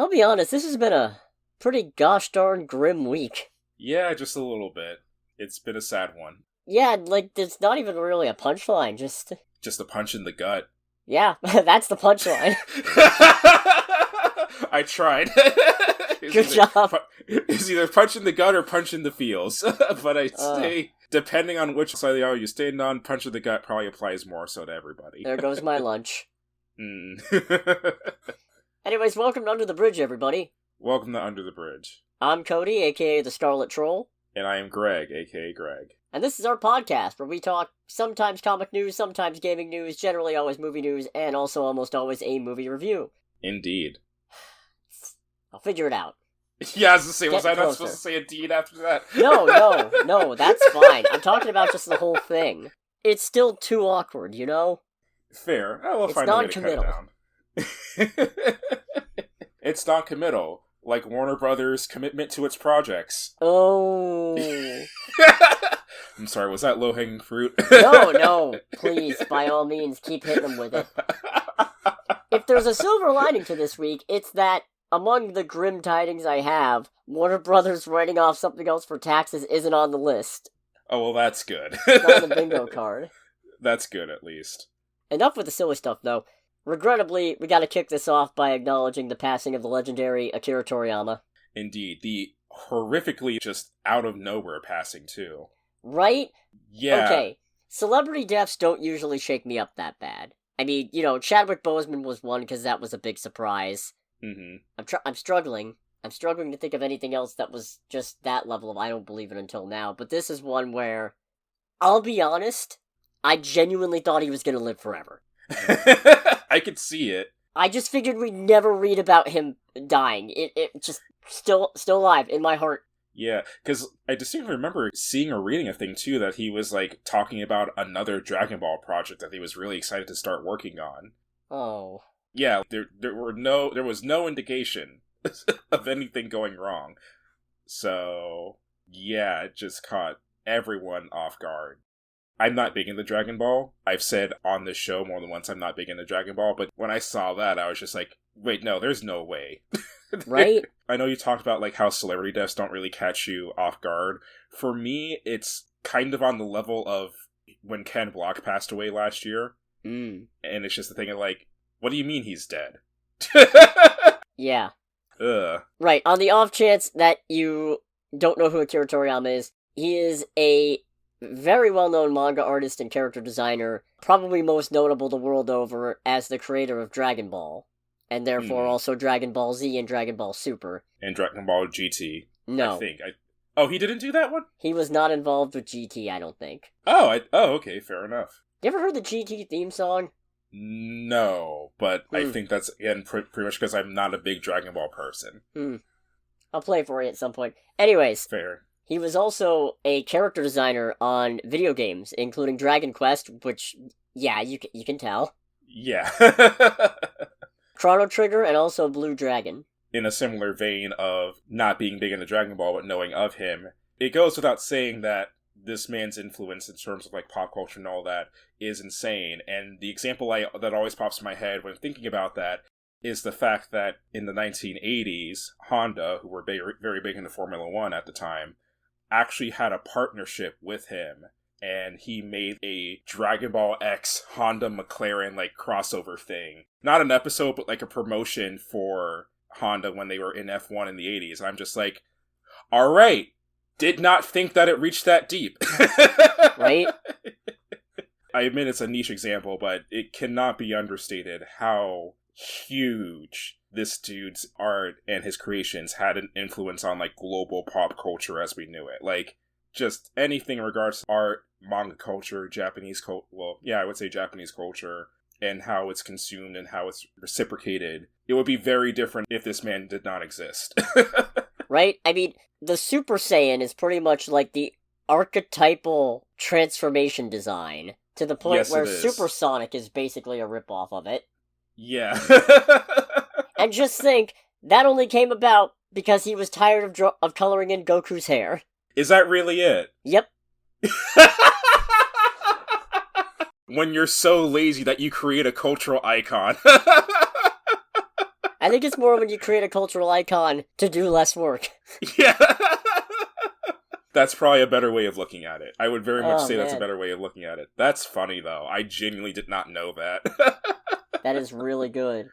I'll be honest, this has been a pretty gosh darn grim week. Yeah, just a little bit. It's been a sad one. Yeah, like, there's not even really a punchline, just... Just a punch in the gut. Yeah, that's the punchline. I tried. Good job. It's either punch in the gut or punch in the feels. But I stay, depending on which side of the aisle you stand on, punch in the gut probably applies more so to everybody. There goes my lunch. Mm. Anyways, welcome to Under the Bridge, everybody. Welcome to Under the Bridge. I'm Cody, aka the Scarlet Troll. And I am Greg, aka Greg. And this is our podcast, where we talk sometimes comic news, sometimes gaming news, generally always movie news, and also almost always a movie review. Indeed. I'll figure it out. Yeah, I was going to say, was I closer. not supposed to say indeed after that? No, that's fine. I'm talking about just the whole thing. It's still too awkward, you know? Fair. We'll It's find a way to cut it down. It's non-committal, like Warner Brothers' commitment to its projects. Oh. I'm sorry, was that low-hanging fruit? No, please, by all means, keep hitting them with it. If there's a silver lining to this week, it's that, among the grim tidings I have, Warner Brothers writing off something else for taxes isn't on the list. Oh, well, that's good. It's not on the bingo card. That's good, at least. Enough with the silly stuff, though. Regrettably, we gotta kick this off by acknowledging the passing of the legendary Akira Toriyama. Indeed. The horrifically just out-of-nowhere passing, too. Right? Yeah. Okay, celebrity deaths don't usually shake me up that bad. I mean, you know, Chadwick Boseman was one because that was a big surprise. Mm-hmm. I'm struggling. I'm struggling to think of anything else that was just that level of I don't believe it until now. But this is one where, I'll be honest, I genuinely thought he was going to live forever. I could see it. I just figured we'd never read about him dying. It just still alive in my heart. Yeah, because I distinctly remember seeing or reading a thing, too, that he was, like, talking about another Dragon Ball project that he was really excited to start working on. Oh. Yeah, there was no indication of anything going wrong. So, yeah, it just caught everyone off guard. I'm not big into Dragon Ball. I've said on this show more than once I'm not big into Dragon Ball, but when I saw that, I was just like, wait, no, there's no way. Right? I know you talked about like how celebrity deaths don't really catch you off guard. For me, it's kind of on the level of when Ken Block passed away last year. Mm. And it's just the thing of like, what do you mean he's dead? Yeah. Ugh. Right, on the off chance that you don't know who Akira Toriyama is, he is a very well-known manga artist and character designer, probably most notable the world over as the creator of Dragon Ball, and therefore also Dragon Ball Z and Dragon Ball Super. And Dragon Ball GT. No. I think. Oh, he didn't do that one? He was not involved with GT, I don't think. Oh, okay, fair enough. You ever heard the GT theme song? No, but I think that's, again, pretty much because I'm not a big Dragon Ball person. I'll play it for you at some point. Anyways. Fair. He was also a character designer on video games, including Dragon Quest, which, yeah, you can tell. Yeah. Chrono Trigger, and also Blue Dragon. In a similar vein of not being big into Dragon Ball, but knowing of him, it goes without saying that this man's influence in terms of like pop culture and all that is insane. And the example that always pops in my head when thinking about that is the fact that in the 1980s, Honda, who were very big into Formula One at the time, actually had a partnership with him, and he made a Dragon Ball X Honda McLaren like crossover thing. Not an episode, but like a promotion for Honda when they were in F1 in the 80s. And I'm just like, alright, did not think that it reached that deep. Right? I admit it's a niche example, but it cannot be understated how huge this dude's art and his creations had an influence on like global pop culture as we knew it. Like, just anything in regards to art, manga culture, Japanese culture, well, yeah, I would say Japanese culture, and how it's consumed and how it's reciprocated. It would be very different if this man did not exist. Right? I mean, the Super Saiyan is pretty much like the archetypal transformation design, to the point where Super Sonic is basically a ripoff of it. Yeah. And just think, that only came about because he was tired of coloring in Goku's hair. Is that really it? Yep. When you're so lazy that you create a cultural icon. I think it's more when you create a cultural icon to do less work. Yeah. That's probably a better way of looking at it. I would very much say that's a man. better way of looking at it. That's funny, though. I genuinely did not know that. That is really good.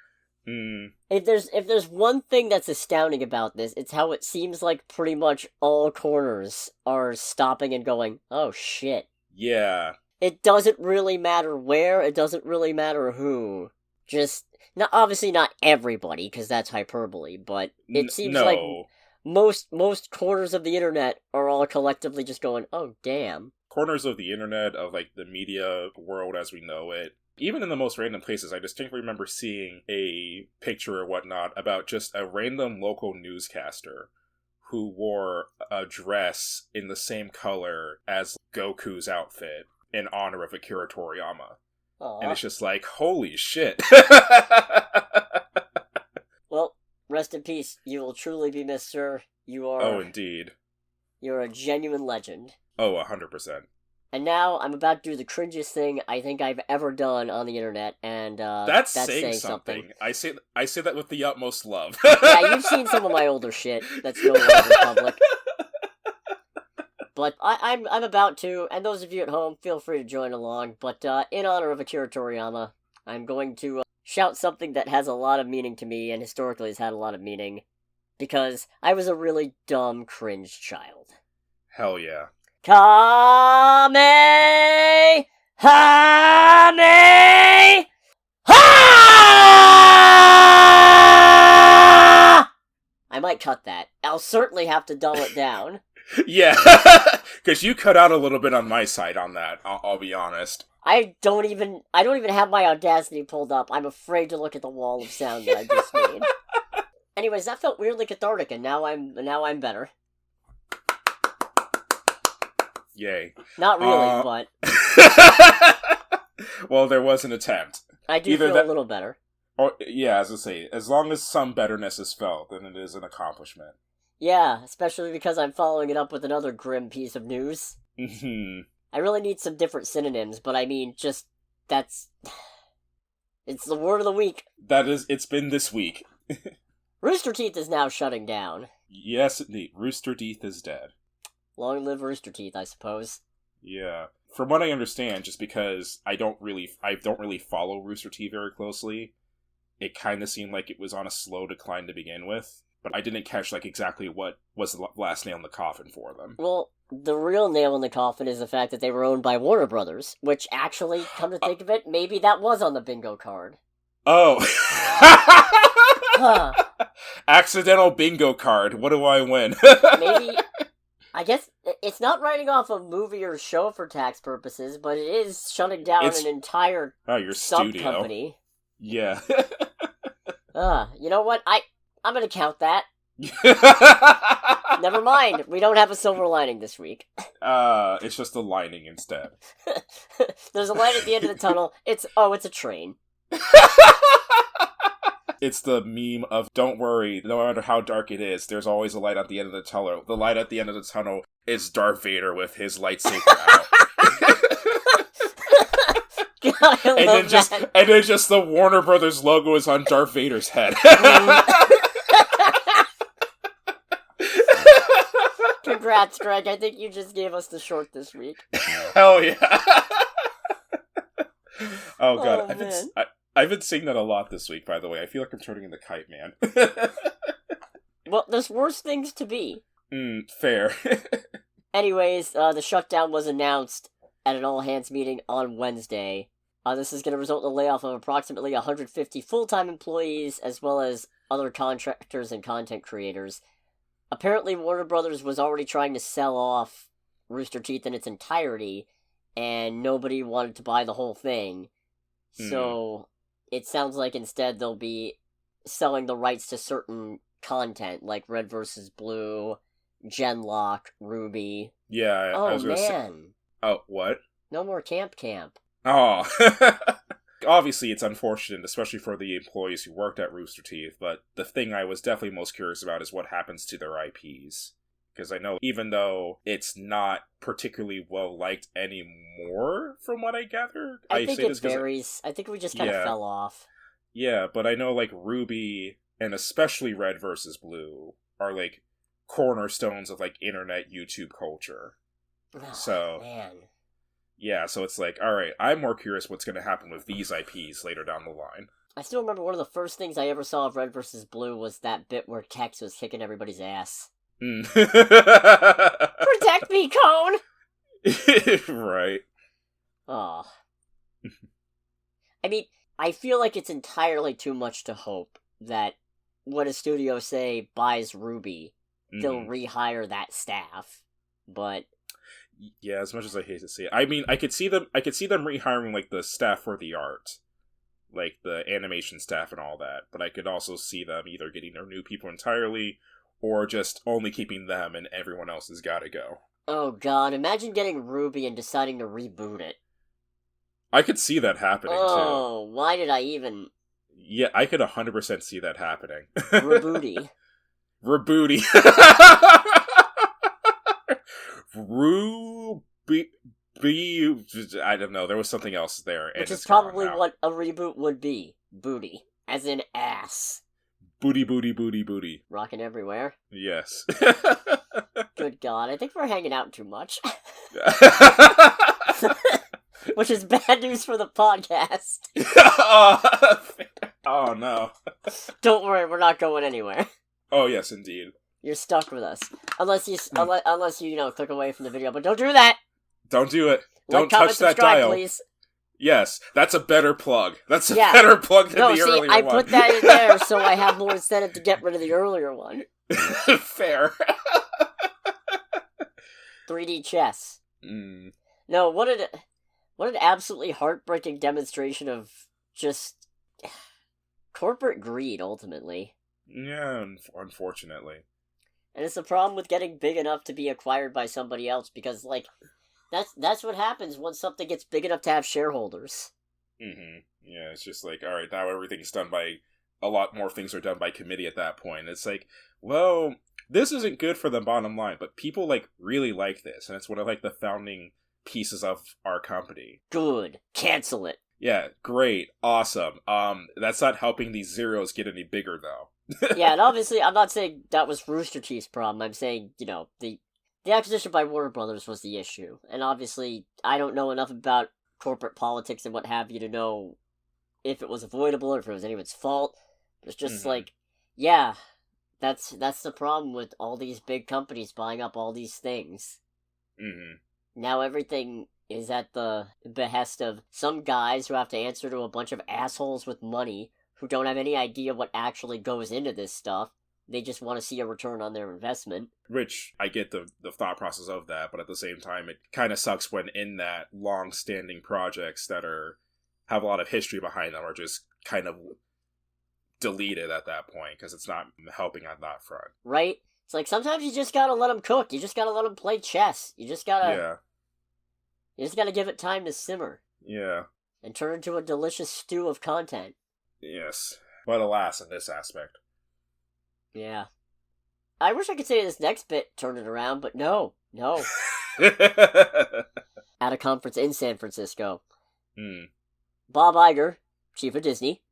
Hmm. If there's one thing that's astounding about this, it's how it seems like pretty much all corners are stopping and going, oh shit. Yeah. It doesn't really matter where, it doesn't really matter who. Just, obviously not everybody, because that's hyperbole, but it seems like No. most corners of the internet are all collectively just going, oh damn. Corners of the internet, of like the media world as we know it, even in the most random places, I distinctly remember seeing a picture or whatnot about just a random local newscaster who wore a dress in the same color as Goku's outfit in honor of Akira Toriyama. Aww. And it's just like, holy shit. Well, rest in peace. You will truly be missed, sir. You are... Oh, indeed. You're a genuine legend. Oh, 100%. And now I'm about to do the cringiest thing I think I've ever done on the internet, and that's saying something. I say that with the utmost love. Yeah, you've seen some of my older shit that's no longer public. But I'm about to, and those of you at home, feel free to join along. But in honor of Akira Toriyama, I'm going to shout something that has a lot of meaning to me, and historically has had a lot of meaning, because I was a really dumb, cringe child. Hell yeah. Kame! Hame! Ha! I might cut that. I'll certainly have to dull it down. Yeah, because you cut out a little bit on my side on that, I'll be honest. I don't even have my Audacity pulled up. I'm afraid to look at the wall of sound that I just made. Anyways, that felt weirdly cathartic, and now I'm better. Yay. Not really, but... Well, there was an attempt. I do feel a little better. Oh, yeah, as I say, as long as some betterness is felt, then it is an accomplishment. Yeah, especially because I'm following it up with another grim piece of news. Mm-hmm. I really need some different synonyms, but I mean, just, that's... It's the word of the week. It's been this week. Rooster Teeth is now shutting down. Yes, indeed. Rooster Teeth is dead. Long live Rooster Teeth, I suppose. Yeah. From what I understand, just because I don't really follow Rooster Teeth very closely, it kind of seemed like it was on a slow decline to begin with, but I didn't catch like exactly what was the last nail in the coffin for them. Well, the real nail in the coffin is the fact that they were owned by Warner Brothers, which actually, come to think of it, maybe that was on the bingo card. Oh. Huh. Accidental bingo card. What do I win? Maybe... I guess it's not writing off a movie or show for tax purposes, but it is shutting down an entire sub-company. Yeah. You know what? I'm gonna count that. Never mind. We don't have a silver lining this week. It's just a lining instead. There's a light at the end of the tunnel. It's a train. It's the meme of, don't worry, no matter how dark it is, there's always a light at the end of the tunnel. The light at the end of the tunnel is Darth Vader with his lightsaber out. God, I love that. And then just the Warner Brothers logo is on Darth Vader's head. Congrats, Greg. I think you just gave us the short this week. Hell yeah. Oh god, man. I've been saying that a lot this week, by the way. I feel like I'm turning into Kite Man. Well, there's worse things to be. Fair. Anyways, the shutdown was announced at an all-hands meeting on Wednesday. This is going to result in the layoff of approximately 150 full-time employees, as well as other contractors and content creators. Apparently, Warner Brothers was already trying to sell off Rooster Teeth in its entirety, and nobody wanted to buy the whole thing. So... It sounds like instead they'll be selling the rights to certain content, like Red vs. Blue, Genlock, Ruby. Yeah, I was gonna say... Oh, what? No more Camp. Oh. Obviously, it's unfortunate, especially for the employees who worked at Rooster Teeth, but the thing I was definitely most curious about is what happens to their IPs. Because I know, even though it's not particularly well-liked anymore, from what I gather... I think it varies. I think we just kind of fell off. Yeah, but I know, like, Ruby and especially Red versus Blue, are, like, cornerstones of, like, internet YouTube culture. Oh, So, man. yeah, so it's like, alright, I'm more curious what's going to happen with these IPs later down the line. I still remember one of the first things I ever saw of Red vs. Blue was that bit where Kex was kicking everybody's ass. Protect me, Cone! Right. Aw. I mean, I feel like it's entirely too much to hope that when a studio, say, buys Ruby, they'll rehire that staff. But yeah, as much as I hate to see it, I mean, I could see them rehiring, like, the staff for the art, like the animation staff and all that. But I could also see them either getting their new people entirely, or just only keeping them and everyone else has got to go. Oh god, imagine getting Ruby and deciding to reboot it. I could see that happening, too. Oh, why did I even... Yeah, I could 100% see that happening. Rebooty. Rebooty. Ruby... I don't know, there was something else there. Which is probably what a reboot would be. Booty. As in ass. Booty, booty, booty, booty. Rocking everywhere. Yes. Good god, I think we're hanging out too much. Which is bad news for the podcast. Oh no. Don't worry, we're not going anywhere. Oh yes, indeed. You're stuck with us. Unless you, click away from the video, but don't do that! Don't do it. Like, Don't comment, touch that subscribe, dial. Please. Yes, that's a better plug. That's a better plug than the earlier one. I put that in there so I have more incentive to get rid of the earlier one. Fair. 3D chess. Mm. No, what an absolutely heartbreaking demonstration of just corporate greed, ultimately. Yeah, unfortunately. And it's the problem with getting big enough to be acquired by somebody else, because, like, that's what happens once something gets big enough to have shareholders. Mm-hmm. Yeah, it's just like, alright, now everything's done by... A lot more things are done by committee at that point. It's like, well, this isn't good for the bottom line, but people, like, really like this, and it's one of, like, the founding pieces of our company. Good. Cancel it. Yeah, great. Awesome. That's not helping these zeros get any bigger, though. Yeah, and obviously, I'm not saying that was Rooster Teeth's problem. I'm saying, the acquisition by Warner Brothers was the issue. And obviously, I don't know enough about corporate politics and what have you to know if it was avoidable or if it was anyone's fault. It's just like, yeah, that's the problem with all these big companies buying up all these things. Now everything is at the behest of some guys who have to answer to a bunch of assholes with money who don't have any idea what actually goes into this stuff. They just want to see a return on their investment. Which, I get the thought process of that, but at the same time, it kind of sucks when in that long-standing projects that have a lot of history behind them are just kind of deleted at that point, because it's not helping on that front. Right? It's like, sometimes you just gotta let them cook. You just gotta let them play chess. You just gotta... Yeah. You just gotta give it time to simmer. Yeah. And turn into a delicious stew of content. Yes. But alas, in this aspect. Yeah. I wish I could say this next bit turned it around, but no. At a conference in San Francisco. Bob Iger, chief of Disney.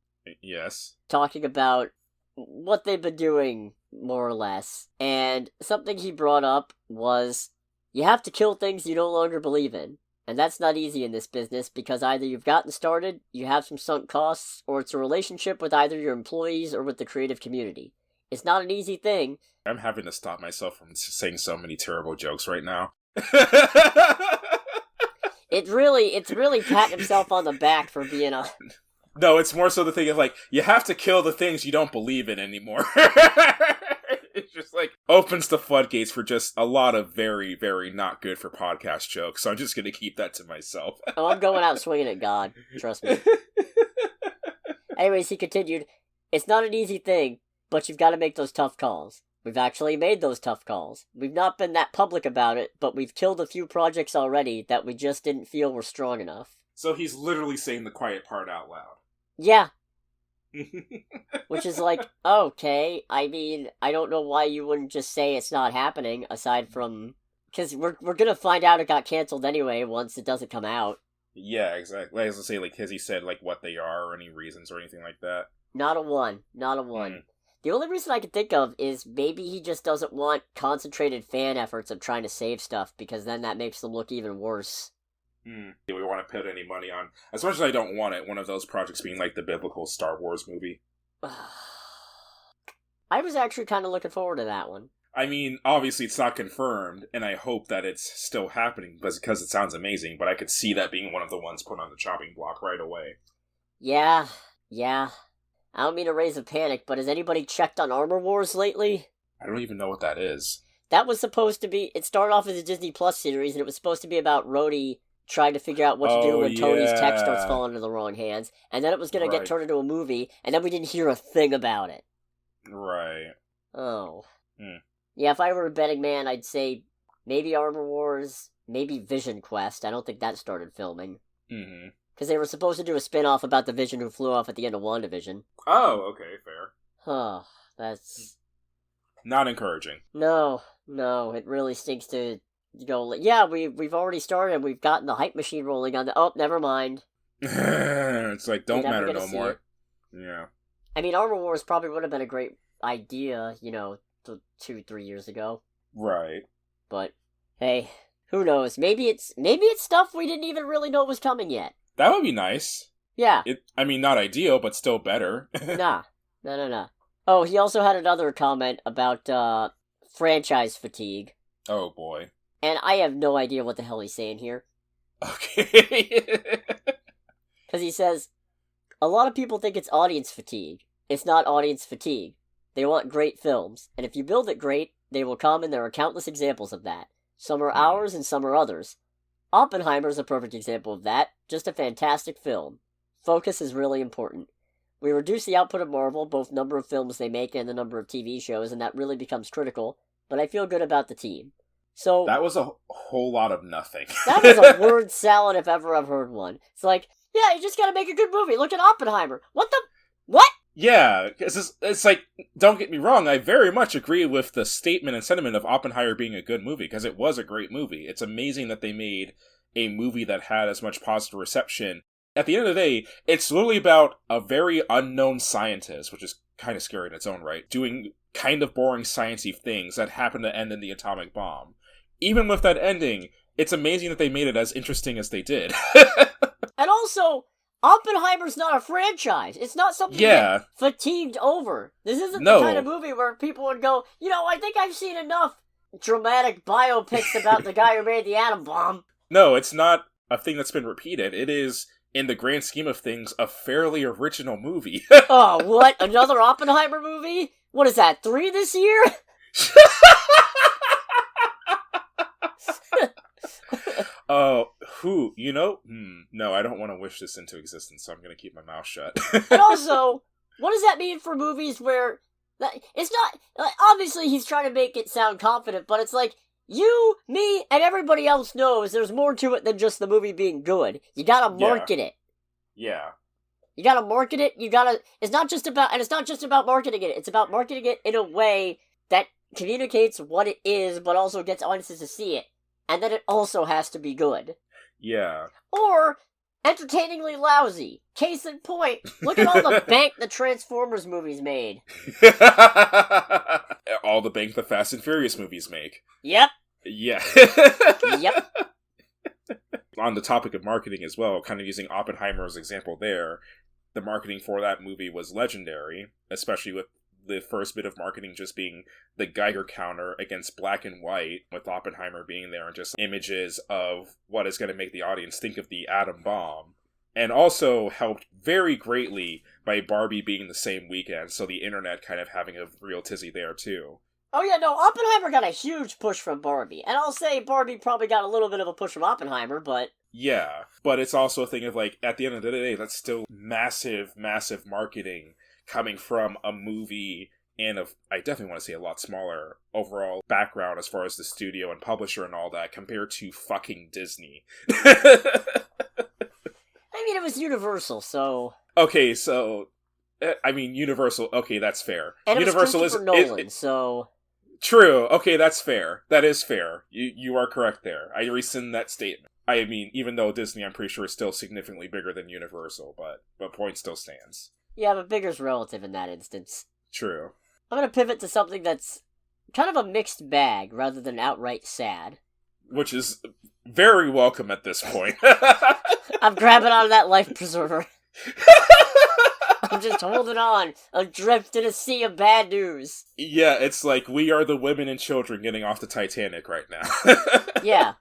Yes. Talking about what they've been doing, more or less. And something he brought up was, you have to kill things you no longer believe in. And that's not easy in this business, because either you've gotten started, you have some sunk costs, or it's a relationship with either your employees or with the creative community. It's not an easy thing. I'm having to stop myself from saying so many terrible jokes right now. It's really patting himself on the back for being a... No, it's more so the thing of, like, you have to kill the things you don't believe in anymore. It just, like, opens the floodgates for just a lot of very, very not good for podcast jokes, so I'm just gonna keep that to myself. Oh, I'm going out swinging at God. Trust me. Anyways, he continued, it's not an easy thing, but you've got to make those tough calls. We've actually made those tough calls. We've not been that public about it, but we've killed a few projects already that we just didn't feel were strong enough. So he's literally saying the quiet part out loud. Yeah. Which is like, okay, I mean, I don't know why you wouldn't just say it's not happening, aside from... Because we're gonna find out it got canceled anyway once it doesn't come out. Yeah, exactly. As I say, like, has he said, like, what they are or any reasons or anything like that? Not a one. The only reason I can think of is maybe he just doesn't want concentrated fan efforts of trying to save stuff, because then that makes them look even worse. Yeah, we want to put any money on, as much as I don't want it, one of those projects being like the biblical Star Wars movie. I was actually kind of looking forward to that one. I mean, obviously it's not confirmed, and I hope that it's still happening, because it sounds amazing, but I could see that being one of the ones put on the chopping block right away. Yeah. I don't mean to raise a panic, but has anybody checked on Armor Wars lately? I don't even know what that is. That was supposed to be... It started off as a Disney Plus series, and it was supposed to be about Rhodey trying to figure out what to do when Tony's tech starts falling into the wrong hands, and then it was going to get turned into a movie, and then we didn't hear a thing about it. Right. Oh. Yeah, if I were a betting man, I'd say maybe Armor Wars, maybe Vision Quest. I don't think that started filming. Mm-hmm. Because they were supposed to do a spin-off about the Vision who flew off at the end of WandaVision. Oh, okay, fair. Huh, that's... Not encouraging. No, it really stinks to go, yeah, we've already started, we've gotten the hype machine rolling on the... Oh, never mind. It's like, don't matter no more. It. Yeah. I mean, Armor Wars probably would have been a great idea, 2-3 years ago. Right. But, hey, who knows? Maybe it's stuff we didn't even really know was coming yet. That would be nice. Yeah. Not ideal, but still better. Nah. No. Oh, he also had another comment about, franchise fatigue. Oh, boy. And I have no idea what the hell he's saying here. Okay. Because he says, a lot of people think it's audience fatigue. It's not audience fatigue. They want great films, and if you build it great, they will come, and there are countless examples of that. Some are ours, and some are others. Oppenheimer's a perfect example of that. Just a fantastic film. Focus is really important. We reduce the output of Marvel, both number of films they make and the number of TV shows, and that really becomes critical, but I feel good about the team. So that was a whole lot of nothing. That was a word salad if ever I've heard one. It's like, yeah, you just gotta make a good movie. Look at Oppenheimer. What? Yeah, it's like, don't get me wrong, I very much agree with the statement and sentiment of Oppenheimer being a good movie, because it was a great movie. It's amazing that they made a movie that had as much positive reception. At the end of the day, it's literally about a very unknown scientist, which is kind of scary in its own right, doing kind of boring science-y things that happen to end in the atomic bomb. Even with that ending, it's amazing that they made it as interesting as they did. And also, Oppenheimer's not a franchise. It's not something you get fatigued over. This isn't the kind of movie where people would go, I think I've seen enough dramatic biopics about the guy who made the atom bomb. No, it's not a thing that's been repeated. It is, in the grand scheme of things, a fairly original movie. Oh, what? Another Oppenheimer movie? What is that, 3 this year? Who? No, I don't want to wish this into existence, so I'm going to keep my mouth shut. And also, what does that mean for movies where... It's not... Obviously, he's trying to make it sound confident, but it's like, you, me, and everybody else knows there's more to it than just the movie being good. You gotta market it. Yeah. You gotta market it, it's not just about marketing it, it's about marketing it in a way that communicates what it is, but also gets audiences to see it. And then it also has to be good. Yeah. Or entertainingly lousy. Case in point, look at all the bank the Transformers movies made. All the bank the Fast and Furious movies make. Yep. Yeah. Yep. On the topic of marketing as well, kind of using Oppenheimer as an example there, the marketing for that movie was legendary, especially with the first bit of marketing just being the Geiger counter against black and white, with Oppenheimer being there and just images of what is going to make the audience think of the atom bomb. And also helped very greatly by Barbie being the same weekend, so the internet kind of having a real tizzy there too. Oh yeah, no, Oppenheimer got a huge push from Barbie. And I'll say Barbie probably got a little bit of a push from Oppenheimer, but... Yeah, but it's also a thing of like, at the end of the day, that's still massive, massive marketing coming from a movie and I definitely want to say a lot smaller overall background as far as the studio and publisher and all that compared to fucking Disney. I mean, it was Universal, so... Okay, so... I mean, Universal, okay, that's fair. And Universal it was Christopher Nolan, so... True, okay, that's fair. That is fair. You are correct there. I rescind that statement. I mean, even though Disney, I'm pretty sure, is still significantly bigger than Universal, but point still stands. Yeah, but bigger's relative in that instance. True. I'm gonna pivot to something that's kind of a mixed bag rather than outright sad. Which is very welcome at this point. I'm grabbing onto that life preserver. I'm just holding on, adrift in a sea of bad news. Yeah, it's like we are the women and children getting off the Titanic right now. Yeah.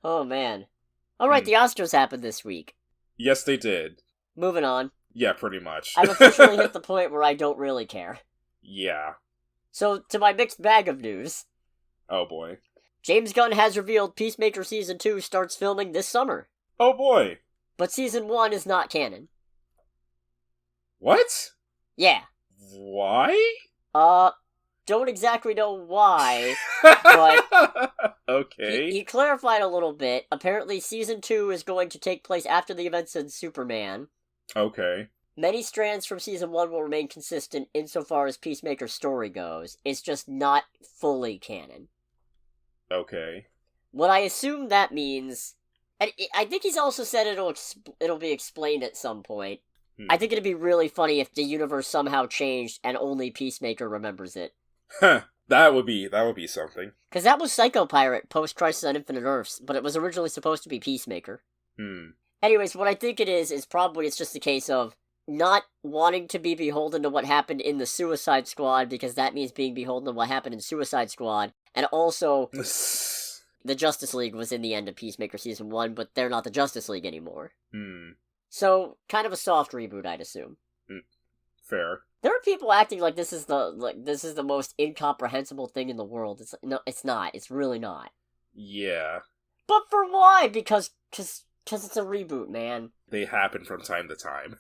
Oh, man. Alright, the Oscars happened this week. Yes, they did. Moving on. Yeah, pretty much. I've officially hit the point where I don't really care. Yeah. So, to my mixed bag of news. Oh, boy. James Gunn has revealed Peacemaker Season 2 starts filming this summer. Oh, boy. But Season 1 is not canon. What? Yeah. Why? Don't exactly know why, but... Okay. He clarified a little bit. Apparently, Season 2 is going to take place after the events in Superman. Okay. Many strands from Season 1 will remain consistent insofar as Peacemaker's story goes. It's just not fully canon. Okay. What I assume that means... And I think he's also said it'll be explained at some point. I think it'd be really funny if the universe somehow changed and only Peacemaker remembers it. Huh. That would be something. Because that was Psycho Pirate post-Crisis on Infinite Earths, but it was originally supposed to be Peacemaker. Anyways, what I think it is probably it's just a case of not wanting to be beholden to what happened in the Suicide Squad, because that means being beholden to what happened in Suicide Squad, and also the Justice League was in the end of Peacemaker Season 1, but they're not the Justice League anymore. So, kind of a soft reboot, I'd assume. Fair. There are people acting like this is the most incomprehensible thing in the world. It's not. It's really not. Yeah. But for why? Because it's a reboot, man. They happen from time to time.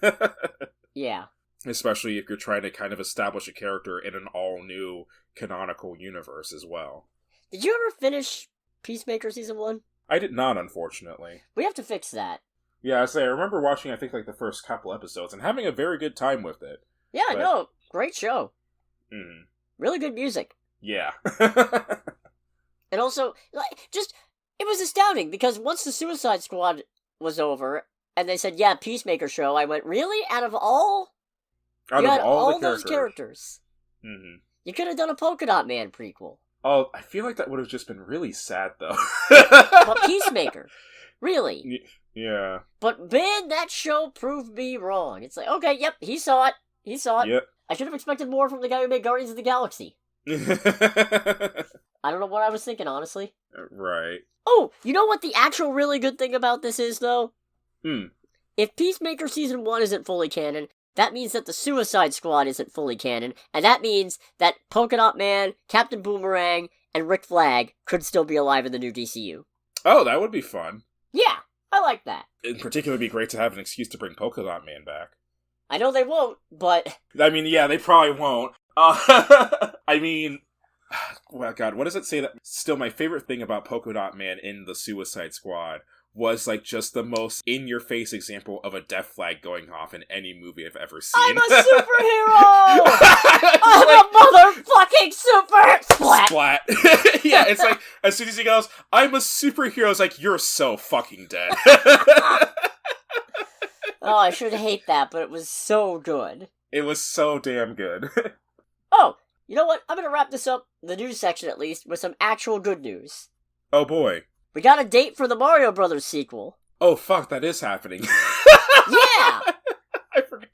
Yeah. Especially if you're trying to kind of establish a character in an all-new canonical universe as well. Did you ever finish Peacemaker Season 1? I did not, unfortunately. We have to fix that. Yeah, I remember watching, I think, like, the first couple episodes and having a very good time with it. Yeah, but... no, great show. Really good music. Yeah. And also, it was astounding, because once the Suicide Squad was over, and they said, yeah, Peacemaker show, I went, really? Out of all those characters. You could have done a Polka Dot Man prequel. Oh, I feel like that would have just been really sad, though. But Peacemaker. Really. Yeah. But, man, that show proved me wrong. It's like, okay, yep, he saw it. Yep. I should have expected more from the guy who made Guardians of the Galaxy. I don't know what I was thinking, honestly. Right. Oh, you know what the actual really good thing about this is, though? Hmm. If Peacemaker Season 1 isn't fully canon, that means that the Suicide Squad isn't fully canon, and that means that Polka Dot Man, Captain Boomerang, and Rick Flag could still be alive in the new DCU. Oh, that would be fun. Yeah, I like that. In particular, it'd be great to have an excuse to bring Polka Dot Man back. I know they won't, but... I mean, yeah, they probably won't. I mean... Well, God, what does it say that... Still, my favorite thing about Polka Dot Man in the Suicide Squad was, like, just the most in-your-face example of a death flag going off in any movie I've ever seen. I'm a superhero! I'm a motherfucking super... Splat! Splat. Yeah, it's like, as soon as he goes, I'm a superhero, it's like, you're so fucking dead. Oh, I should hate that, but it was so good. It was so damn good. Oh, you know what? I'm gonna wrap this up, the news section at least, with some actual good news. Oh boy. We got a date for the Mario Brothers sequel. Oh fuck, that is happening. Yeah! I forgot.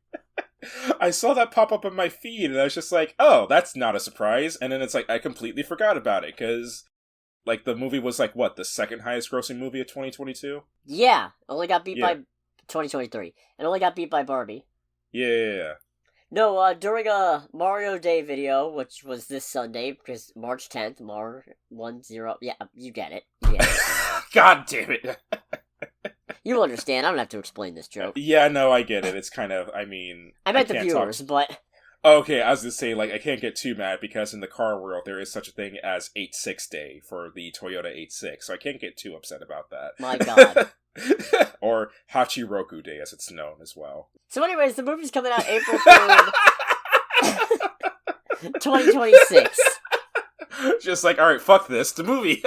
I saw that pop up on my feed and I was just like, oh, that's not a surprise. And then it's like, I completely forgot about it, because, like, the movie was like, what, the second highest grossing movie of 2022? Yeah, only got beat by 2023. And only got beat by Barbie. Yeah. No, during a Mario Day video, which was this Sunday, because March 10th, yeah, you get it. God damn it. You understand, I don't have to explain this joke. Yeah, no, I get it. It's kind of, I mean... I meant the viewers, but... Okay, I was going to say, like, I can't get too mad because in the car world there is such a thing as 8.6 Day for the Toyota 8.6, so I can't get too upset about that. My god. Or Hachiroku Day, as it's known as well. So anyways, the movie's coming out April 3rd, 2026. Just like, alright, fuck this, the movie.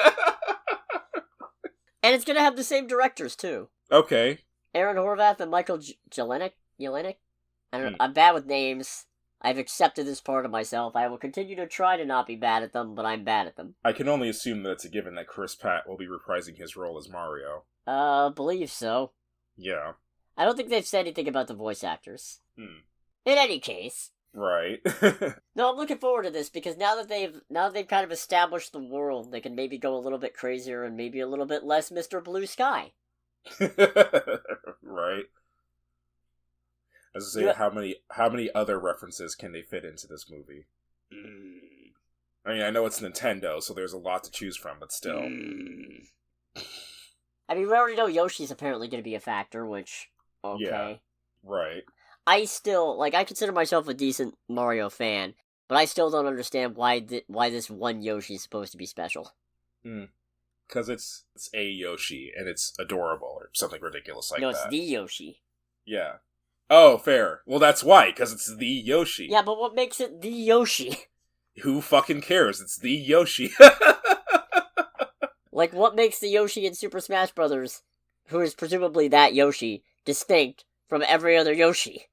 And it's gonna have the same directors, too. Okay. Aaron Horvath and Michael Jelenic? I don't know, I'm bad with names. I've accepted this part of myself. I will continue to try to not be bad at them, but I'm bad at them. I can only assume that it's a given that Chris Pratt will be reprising his role as Mario. Believe so. Yeah. I don't think they've said anything about the voice actors. In any case. Right. No, I'm looking forward to this, because now that they've kind of established the world, they can maybe go a little bit crazier and maybe a little bit less Mr. Blue Sky. Right. As I say, how many other references can they fit into this movie? I mean, I know it's Nintendo, so there's a lot to choose from, but still. I mean, we already know Yoshi's apparently going to be a factor, which, okay. Yeah, right. I still, I consider myself a decent Mario fan, but I still don't understand why this one Yoshi's supposed to be special. Because it's a Yoshi, and it's adorable, or something ridiculous like that. No, it's the Yoshi. Yeah. Oh, fair. Well, that's why, because it's the Yoshi. Yeah, but what makes it the Yoshi? Who fucking cares? It's the Yoshi. What makes the Yoshi in Super Smash Bros., who is presumably that Yoshi, distinct from every other Yoshi?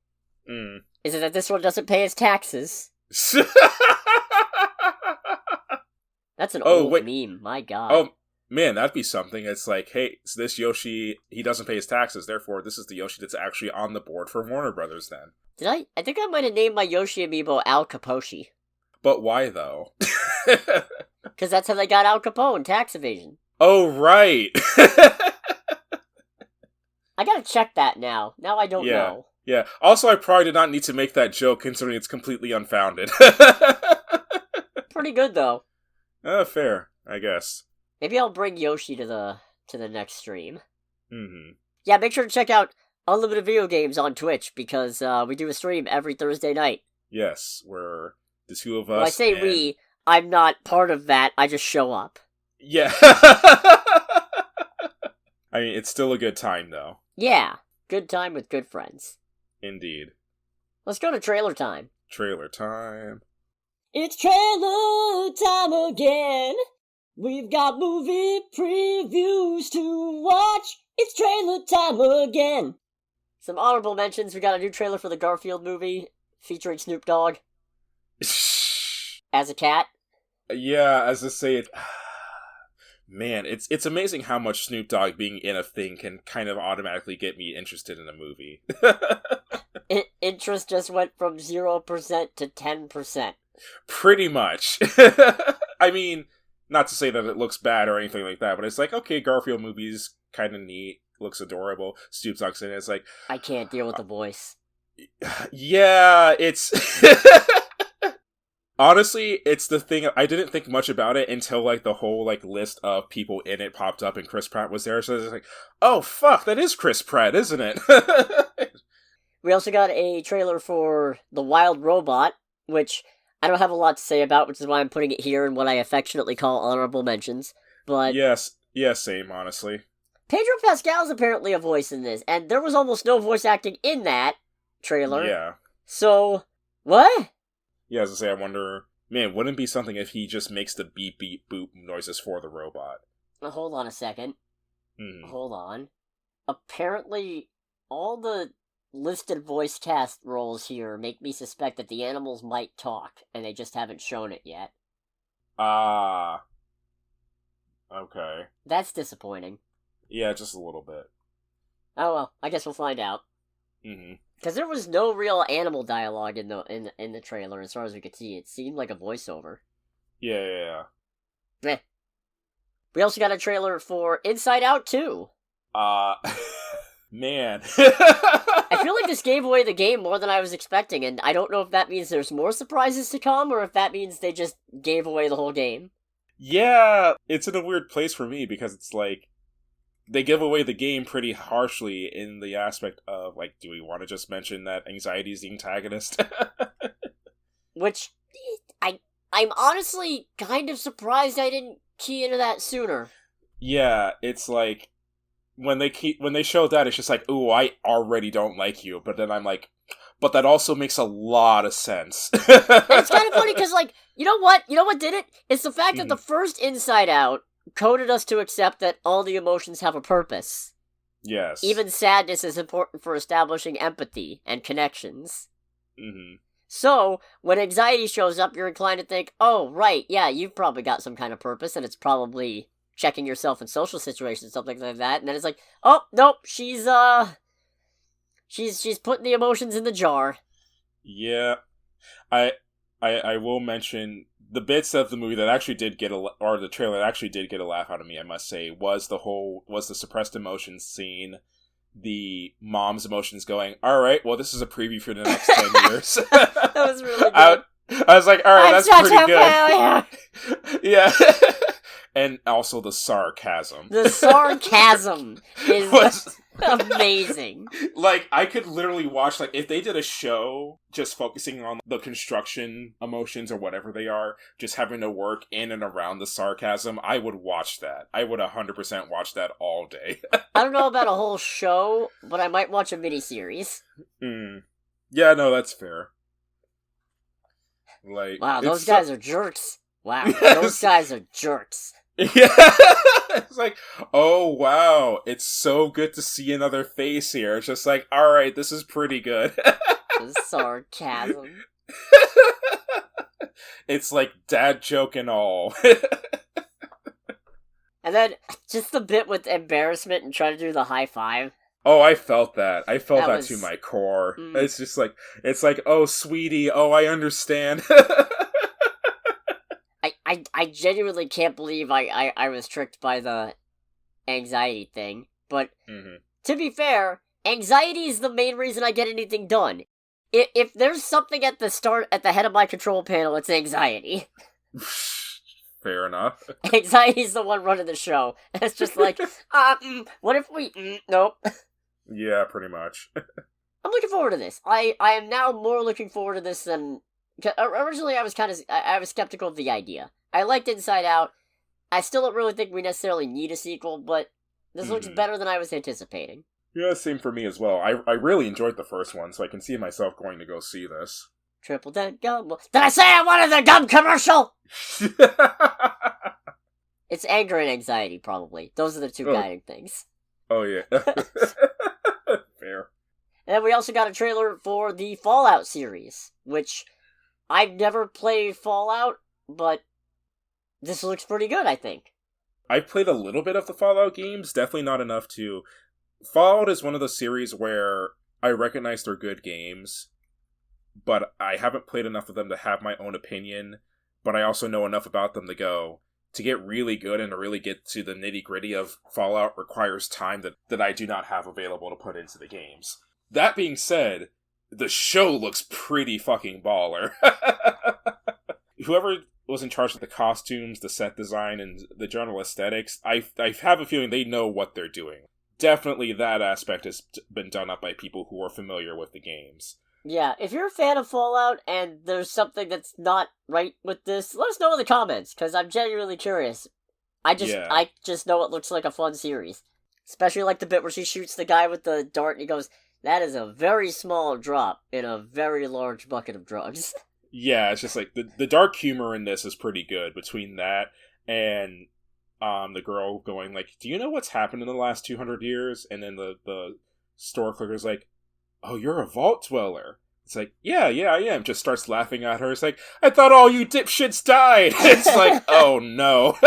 Is it that this one doesn't pay its taxes? That's an old meme, my god. Oh, man, that'd be something. It's like, hey, so this Yoshi, he doesn't pay his taxes, therefore this is the Yoshi that's actually on the board for Warner Brothers then. Did I think I might have named my Yoshi amiibo Al Caposhi. But why, though? Because that's how they got Al Capone, tax evasion. Oh, right! I gotta check that now. Now I don't know. Yeah. Also, I probably did not need to make that joke, considering it's completely unfounded. Pretty good, though. Fair, I guess. Maybe I'll bring Yoshi to the next stream. Mm-hmm. Yeah, make sure to check out Unlimited Video Games on Twitch, because we do a stream every Thursday night. Yes, we're the two of us. When I say we, I'm not part of that, I just show up. Yeah. I mean, it's still a good time, though. Yeah, good time with good friends. Indeed. Let's go to trailer time. Trailer time. It's trailer time again. We've got movie previews to watch. It's trailer time again. Some honorable mentions. We got a new trailer for the Garfield movie featuring Snoop Dogg as a cat. Yeah, as I say, man, it's amazing how much Snoop Dogg being in a thing can kind of automatically get me interested in a movie. Interest just went from 0% to 10%. Pretty much. I mean, not to say that it looks bad or anything like that, but it's like, okay, Garfield movie's kind of neat, looks adorable. Snoop Dogg's in it. It's like, I can't deal with the voice. Yeah, it's honestly, it's the thing. I didn't think much about it until the whole list of people in it popped up and Chris Pratt was there. So it's like, oh fuck, that is Chris Pratt, isn't it? We also got a trailer for The Wild Robot, which I don't have a lot to say about, which is why I'm putting it here in what I affectionately call honorable mentions. But yes, same, honestly. Pedro Pascal's apparently a voice in this, and there was almost no voice acting in that trailer. Yeah. So, what? Yeah, as I say, I wonder, man, wouldn't it be something if he just makes the beep, beep, boop noises for the robot? Hold on a second. Hold on. Apparently, all the listed voice cast roles here make me suspect that the animals might talk, and they just haven't shown it yet. Ah. Okay. That's disappointing. Yeah, just a little bit. Oh well, I guess we'll find out. Because there was no real animal dialogue in the trailer, as far as we could see. It seemed like a voiceover. Yeah. We also got a trailer for Inside Out 2. Man. I feel like this gave away the game more than I was expecting, and I don't know if that means there's more surprises to come, or if that means they just gave away the whole game. Yeah, it's in a weird place for me, because it's like, they give away the game pretty harshly in the aspect of, do we want to just mention that anxiety is the antagonist? Which, I'm honestly kind of surprised I didn't key into that sooner. Yeah, it's like, when they show that, it's just like, ooh, I already don't like you, but then I'm like, but that also makes a lot of sense. And it's kind of funny, because, you know what did it? It's the fact that the first Inside Out coded us to accept that all the emotions have a purpose. Yes. Even sadness is important for establishing empathy and connections. So, when anxiety shows up, you're inclined to think, oh, right, yeah, you've probably got some kind of purpose, and it's probably checking yourself in social situations, something like that, and then it's like, oh, nope, she's putting the emotions in the jar. Yeah. I will mention the bits of the movie that actually did get or the trailer that actually did get a laugh out of me, I must say, was the suppressed emotions scene. The mom's emotions going, all right, well, this is a preview for the next 10 years. That was really good. I was like, all right, that's pretty good. Yeah. And also the sarcasm. The sarcasm is amazing. Like, I could literally watch, like, if they did a show just focusing on the construction emotions or whatever they are, just having to work in and around the sarcasm, I would watch that. I would 100% watch that all day. I don't know about a whole show, but I might watch a miniseries. Yeah, no, that's fair. Like, wow, those guys are jerks. Wow, those guys are jerks. Yeah, it's like, oh wow, it's so good to see another face here. It's just like, all right, this is pretty good. The sarcasm. It's like dad joke and all. And then just the bit with embarrassment and trying to do the high five. Oh, I felt that. I felt that was... to my core. It's just like, it's like, oh sweetie, oh I understand. I genuinely can't believe I was tricked by the anxiety thing. But to be fair, anxiety is the main reason I get anything done. If there's something at the head of my control panel, it's anxiety. Fair enough. Anxiety's the one running the show. It's just like, what if we... nope. Yeah, pretty much. I'm looking forward to this. I am now more looking forward to this than... Originally, I was skeptical of the idea. I liked Inside Out. I still don't really think we necessarily need a sequel, but this looks better than I was anticipating. Yeah, same for me as well. I really enjoyed the first one, so I can see myself going to go see this. Triple Dent Gum. Did I say I wanted the gum commercial? It's anger and anxiety, probably. Those are the two guiding things. Oh, yeah. Fair. And then we also got a trailer for the Fallout series, which I've never played Fallout, but this looks pretty good, I think. I've played a little bit of the Fallout games, definitely not enough to... Fallout is one of those series where I recognize they're good games, but I haven't played enough of them to have my own opinion, but I also know enough about them to go, to get really good and to really get to the nitty-gritty of Fallout requires time that I do not have available to put into the games. That being said, the show looks pretty fucking baller. Whoever was in charge of the costumes, the set design, and the general aesthetics, I have a feeling they know what they're doing. Definitely that aspect has been done up by people who are familiar with the games. Yeah, if you're a fan of Fallout and there's something that's not right with this, let us know in the comments, because I'm genuinely curious. I just know it looks like a fun series. Especially like the bit where she shoots the guy with the dart and he goes, that is a very small drop in a very large bucket of drugs. Yeah, it's just like, the dark humor in this is pretty good, between that and the girl going like, do you know what's happened in the last 200 years? And then the store clerker's like, oh, you're a vault dweller. It's like, yeah, I am. Just starts laughing at her. It's like, I thought all you dipshits died. It's like, oh no.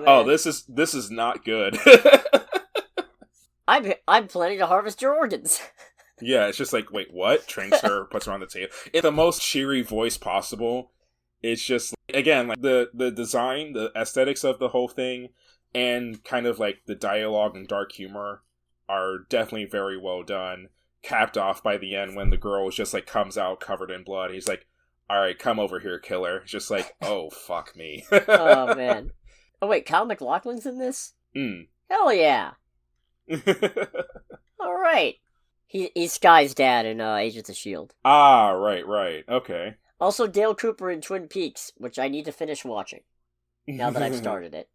Oh, this is not good. I'm planning to harvest your organs. Yeah, it's just like, wait, what? Tranks her, puts her on the table. In the most cheery voice possible. It's just, again, like the design, the aesthetics of the whole thing, and kind of like the dialogue and dark humor are definitely very well done. Capped off by the end when the girl just like comes out covered in blood. He's like, all right, come over here, killer. It's just like, oh, fuck me. Oh, man. Oh, wait, Kyle MacLachlan's in this? Hell yeah. All right. He's Sky's dad in Agents of S.H.I.E.L.D. Ah, right. Okay. Also Dale Cooper in Twin Peaks, which I need to finish watching, now that I've started it.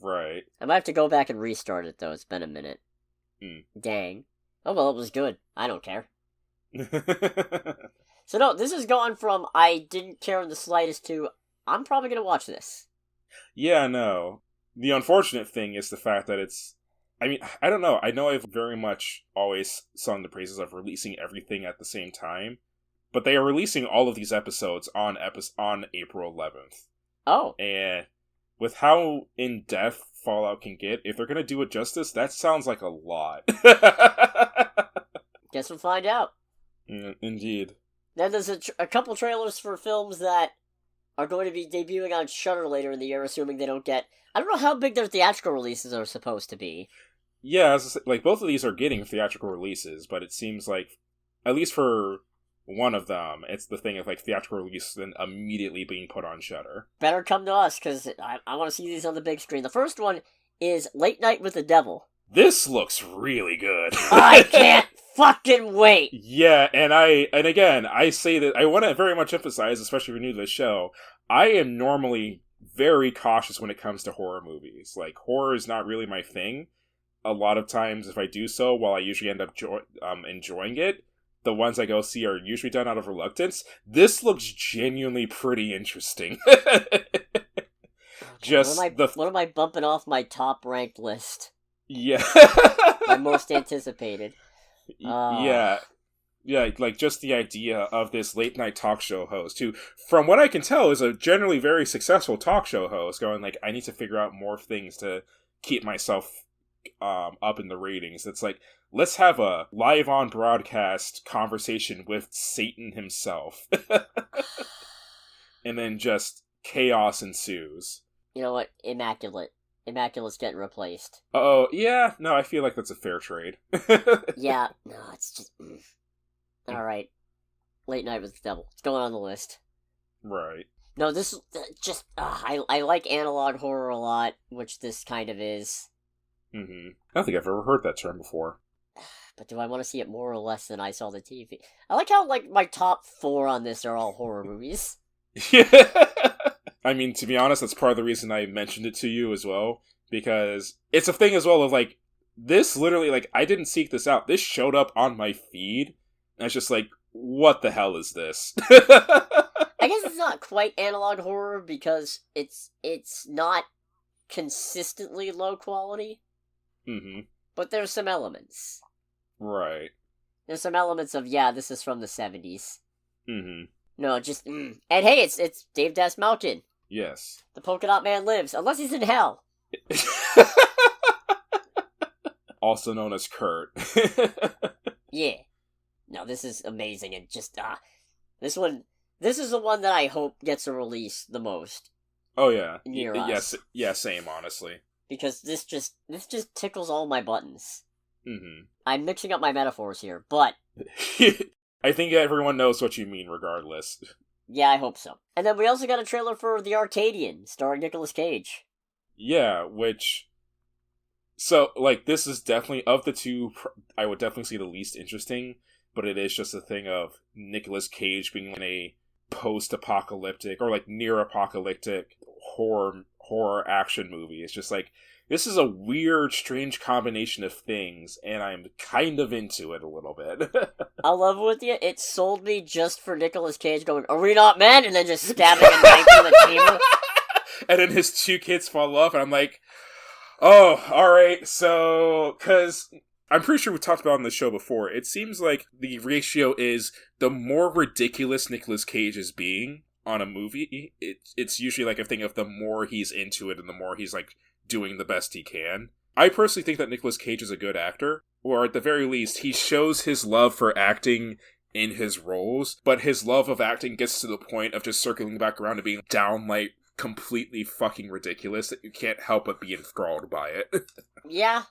Right. I might have to go back and restart it, though. It's been a minute. Dang. Oh, well, it was good. I don't care. So no, this has gone from I didn't care in the slightest to I'm probably going to watch this. Yeah, no. The unfortunate thing is the fact that it's... I mean, I don't know. I know I've very much always sung the praises of releasing everything at the same time, But they are releasing all of these episodes on April 11th. Oh. And with how in-depth Fallout can get, if they're going to do it justice, that sounds like a lot. Guess we'll find out. Indeed. Then there's a couple trailers for films that are going to be debuting on Shudder later in the year, assuming they don't get... I don't know how big their theatrical releases are supposed to be. Yeah, like, both of these are getting theatrical releases, but it seems like, at least for one of them, it's the thing of, like, theatrical release then immediately being put on Shudder. Better come to us, because I want to see these on the big screen. The first one is Late Night with the Devil. This looks really good. I can't fucking wait! Yeah, and again, I say that, I want to very much emphasize, especially if you're new to the show, I am normally very cautious when it comes to horror movies. Like, horror is not really my thing. A lot of times, if I do so, while I usually end up enjoying it, the ones I go see are usually done out of reluctance. This looks genuinely pretty interesting. Just what am I bumping off my top ranked list? Yeah. My most anticipated. Yeah, like, just the idea of this late night talk show host, who, from what I can tell, is a generally very successful talk show host, going like, I need to figure out more things to keep myself up in the ratings. It's like, let's have a live on broadcast conversation with Satan himself. And then just chaos ensues. You know what? Immaculate's getting replaced. Oh, yeah. No, I feel like that's a fair trade. Yeah. No, it's just... Alright. Late Night with the Devil. It's going on the list. Right. No, this just... I like analog horror a lot, which this kind of is. Mm-hmm. I don't think I've ever heard that term before. But do I want to see it more or less than I saw the TV? I like how, like, my top 4 on this are all horror movies. Yeah. I mean, to be honest, that's part of the reason I mentioned it to you as well, because it's a thing as well of, like, this literally, like, I didn't seek this out. This showed up on my feed, and I was just like, what the hell is this? I guess it's not quite analog horror, because it's not consistently low quality. Mm-hmm. But there's some elements. Right. There's some elements of, yeah, this is from the 70s. Mm-hmm. No, just... And hey, it's Dave Malkin. Yes. The Polka Dot Man lives, unless he's in hell. Also known as Kurt. Yeah. No, this is amazing, and just, this is the one that I hope gets a release the most. Oh, yeah. Near us. Yes, yeah, same, honestly. Because this just tickles all my buttons. Mm-hmm. I'm mixing up my metaphors here, but... I think everyone knows what you mean, regardless. Yeah, I hope so. And then we also got a trailer for The Arcadian, starring Nicolas Cage. Yeah, which... So, like, this is definitely, of the two, I would definitely see the least interesting, but it is just a thing of Nicolas Cage being in a post-apocalyptic, or, like, near-apocalyptic horror action movie. It's just like, this is a weird, strange combination of things, and I'm kind of into it a little bit. I'll level with you, it sold me just for Nicolas Cage going, "Are we not men?" and then just stabbing a knife through the table. And then his 2 kids fall off, and I'm like, oh, alright, so, because I'm pretty sure we talked about it on the show before, it seems like the ratio is the more ridiculous Nicolas Cage is being on a movie, it's usually like a thing of the more he's into it and the more he's, like, doing the best he can. I personally think that Nicolas Cage is a good actor, or at the very least, he shows his love for acting in his roles, but his love of acting gets to the point of just circling back around to being downright completely fucking ridiculous that you can't help but be enthralled by it. Yeah.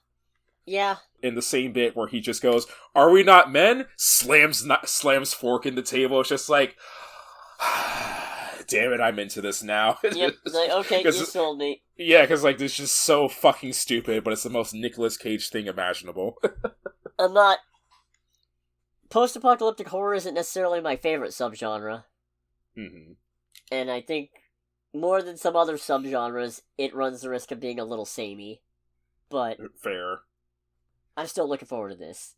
In the same bit where he just goes, "Are we not men?" Slams fork in the table. It's just like, damn it, I'm into this now. Yep, like, okay, you sold me. Yeah, because, like, this is just so fucking stupid, but it's the most Nicolas Cage thing imaginable. I'm not... Post-apocalyptic horror isn't necessarily my favorite subgenre. Mm-hmm. And I think, more than some other subgenres, it runs the risk of being a little samey. But... Fair. I'm still looking forward to this.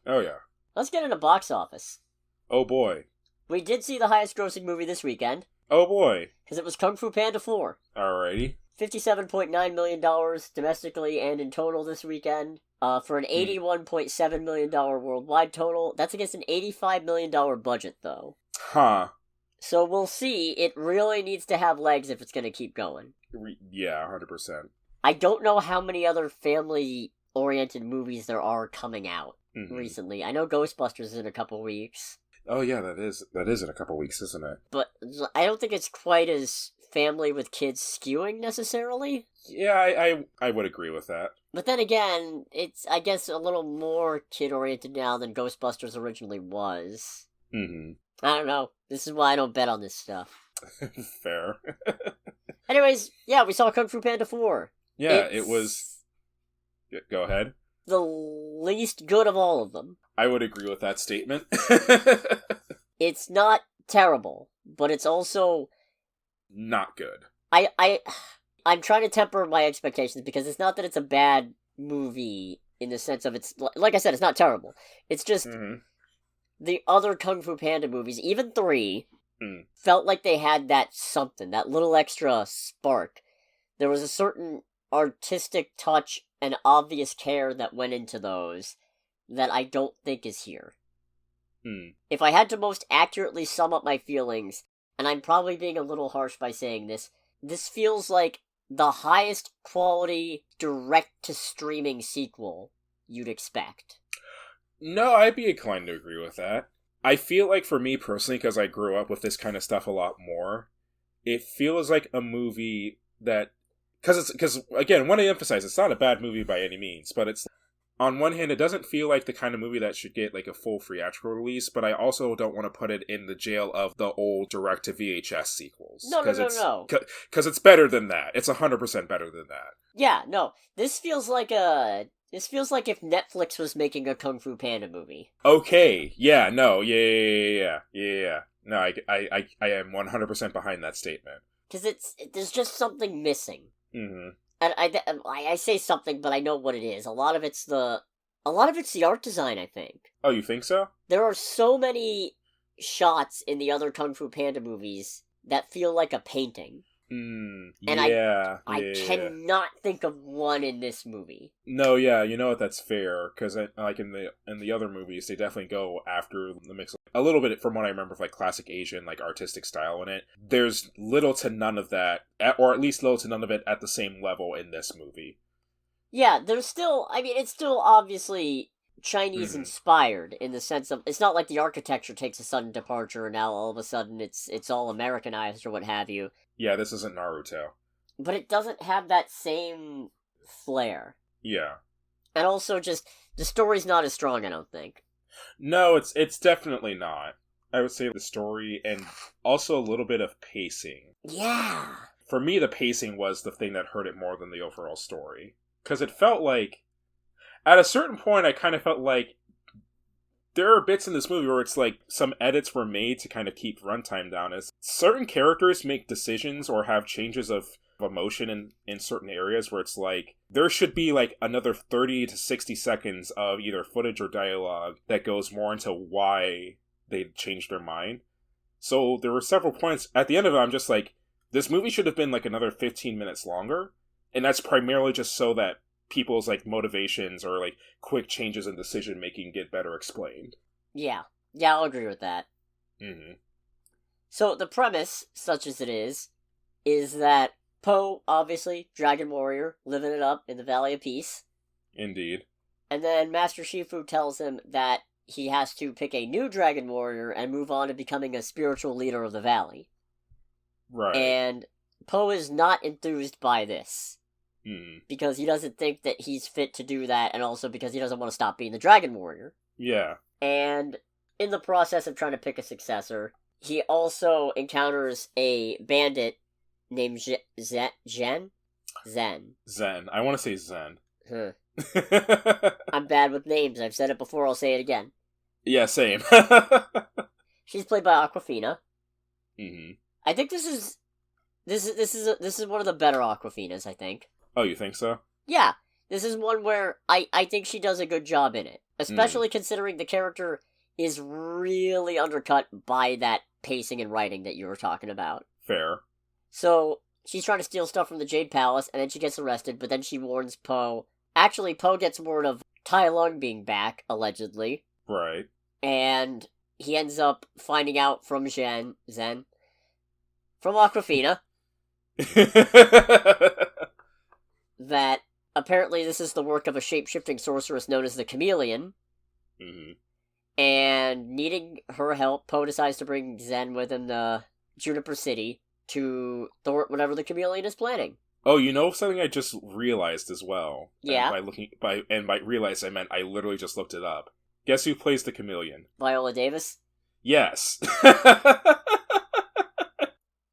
Oh, yeah. Let's get into box office. Oh, boy. We did see the highest grossing movie this weekend. Oh, boy. Because it was Kung Fu Panda 4. Alrighty. $57.9 million domestically and in total this weekend. For an $81.7 million worldwide total. That's against an $85 million budget, though. Huh. So we'll see. It really needs to have legs if it's going to keep going. Yeah, 100%. I don't know how many other family-oriented movies there are coming out Mm-hmm. recently. I know Ghostbusters is in a couple weeks. Oh yeah, that is in a couple weeks, isn't it? But I don't think it's quite as family with kids skewing necessarily. Yeah, I would agree with that. But then again, it's, I guess, a little more kid-oriented now than Ghostbusters originally was. Mm-hmm. I don't know. This is why I don't bet on this stuff. Fair. Anyways, yeah, we saw Kung Fu Panda 4. Yeah, it was... Go ahead. The least good of all of them. I would agree with that statement. It's not terrible, but it's also... Not good. I'm trying to temper my expectations because it's not that it's a bad movie in the sense of it's... Like I said, it's not terrible. It's just... Mm-hmm. The other Kung Fu Panda movies, even 3, felt like they had that something, that little extra spark. There was a certain artistic touch and obvious care that went into those that I don't think is here. If I had to most accurately sum up my feelings, and I'm probably being a little harsh by saying this feels like the highest quality direct-to-streaming sequel you'd expect. No, I'd be inclined to agree with that. I feel like for me personally, because I grew up with this kind of stuff a lot more, it feels like a movie that... Because, again, I want to emphasize, it's not a bad movie by any means, but it's... On one hand, it doesn't feel like the kind of movie that should get like a full theatrical release, but I also don't want to put it in the jail of the old direct-to-VHS sequels. No. Because it's better than that. It's 100% better than that. Yeah, no. This feels like if Netflix was making a Kung Fu Panda movie. Okay. Yeah. No. Yeah. No, I am 100% behind that statement. Because there's just something missing. Mm-hmm. And I say something, but I know what it is. A lot of it's the art design, I think. Oh, you think so? There are so many shots in the other Kung Fu Panda movies that feel like a painting. I cannot think of one in this movie. No, yeah, you know what? That's fair because like in the other movies, they definitely go after the mix a little bit from what I remember of like classic Asian like artistic style in it. There's little to none of that, or at least little to none of it at the same level in this movie. Yeah, there's still. I mean, it's still obviously Chinese inspired in the sense of it's not like the architecture takes a sudden departure and now all of a sudden it's all Americanized or what have you. Yeah, this isn't Naruto. But it doesn't have that same flair. Yeah. And also just the story's not as strong, I don't think. No, it's definitely not. I would say the story and also a little bit of pacing. Yeah. For me, the pacing was the thing that hurt it more than the overall story. Because it felt like, at a certain point, I kind of felt like there are bits in this movie where it's like some edits were made to kind of keep runtime down. As certain characters make decisions or have changes of emotion in certain areas where it's like there should be like another 30 to 60 seconds of either footage or dialogue that goes more into why they changed their mind. So there were several points at the end of it, I'm just like, this movie should have been like another 15 minutes longer. And that's primarily just so that people's like motivations or like quick changes in decision making get better explained. Yeah, I'll agree with that. Mm-hmm. So the premise, such as it is that Po, obviously, Dragon Warrior, living it up in the Valley of Peace. Indeed. And then Master Shifu tells him that he has to pick a new Dragon Warrior and move on to becoming a spiritual leader of the valley. Right. And Po is not enthused by this. Because he doesn't think that he's fit to do that, and also because he doesn't want to stop being the Dragon Warrior. Yeah. And in the process of trying to pick a successor, he also encounters a bandit named Zen. I want to say Zen. I'm bad with names. I've said it before, I'll say it again. Yeah, same. She's played by Awkwafina. Mm-hmm. I think this is one of the better Awkwafinas, I think. Oh, you think so? Yeah, this is one where I think she does a good job in it. Especially considering the character is really undercut by that pacing and writing that you were talking about. Fair. So, she's trying to steal stuff from the Jade Palace, and then she gets arrested, but then she warns Po. Actually, Po gets word of Tai Lung being back, allegedly. Right. And he ends up finding out from Zen, from Aquafina, that apparently this is the work of a shape-shifting sorceress known as the Chameleon. Mm-hmm. And needing her help, Poe decides to bring Zen with him to Juniper City to thwart whatever the Chameleon is planning. Oh, you know something I just realized as well? Yeah? And by realize I meant I literally just looked it up. Guess who plays the Chameleon? Viola Davis? Yes.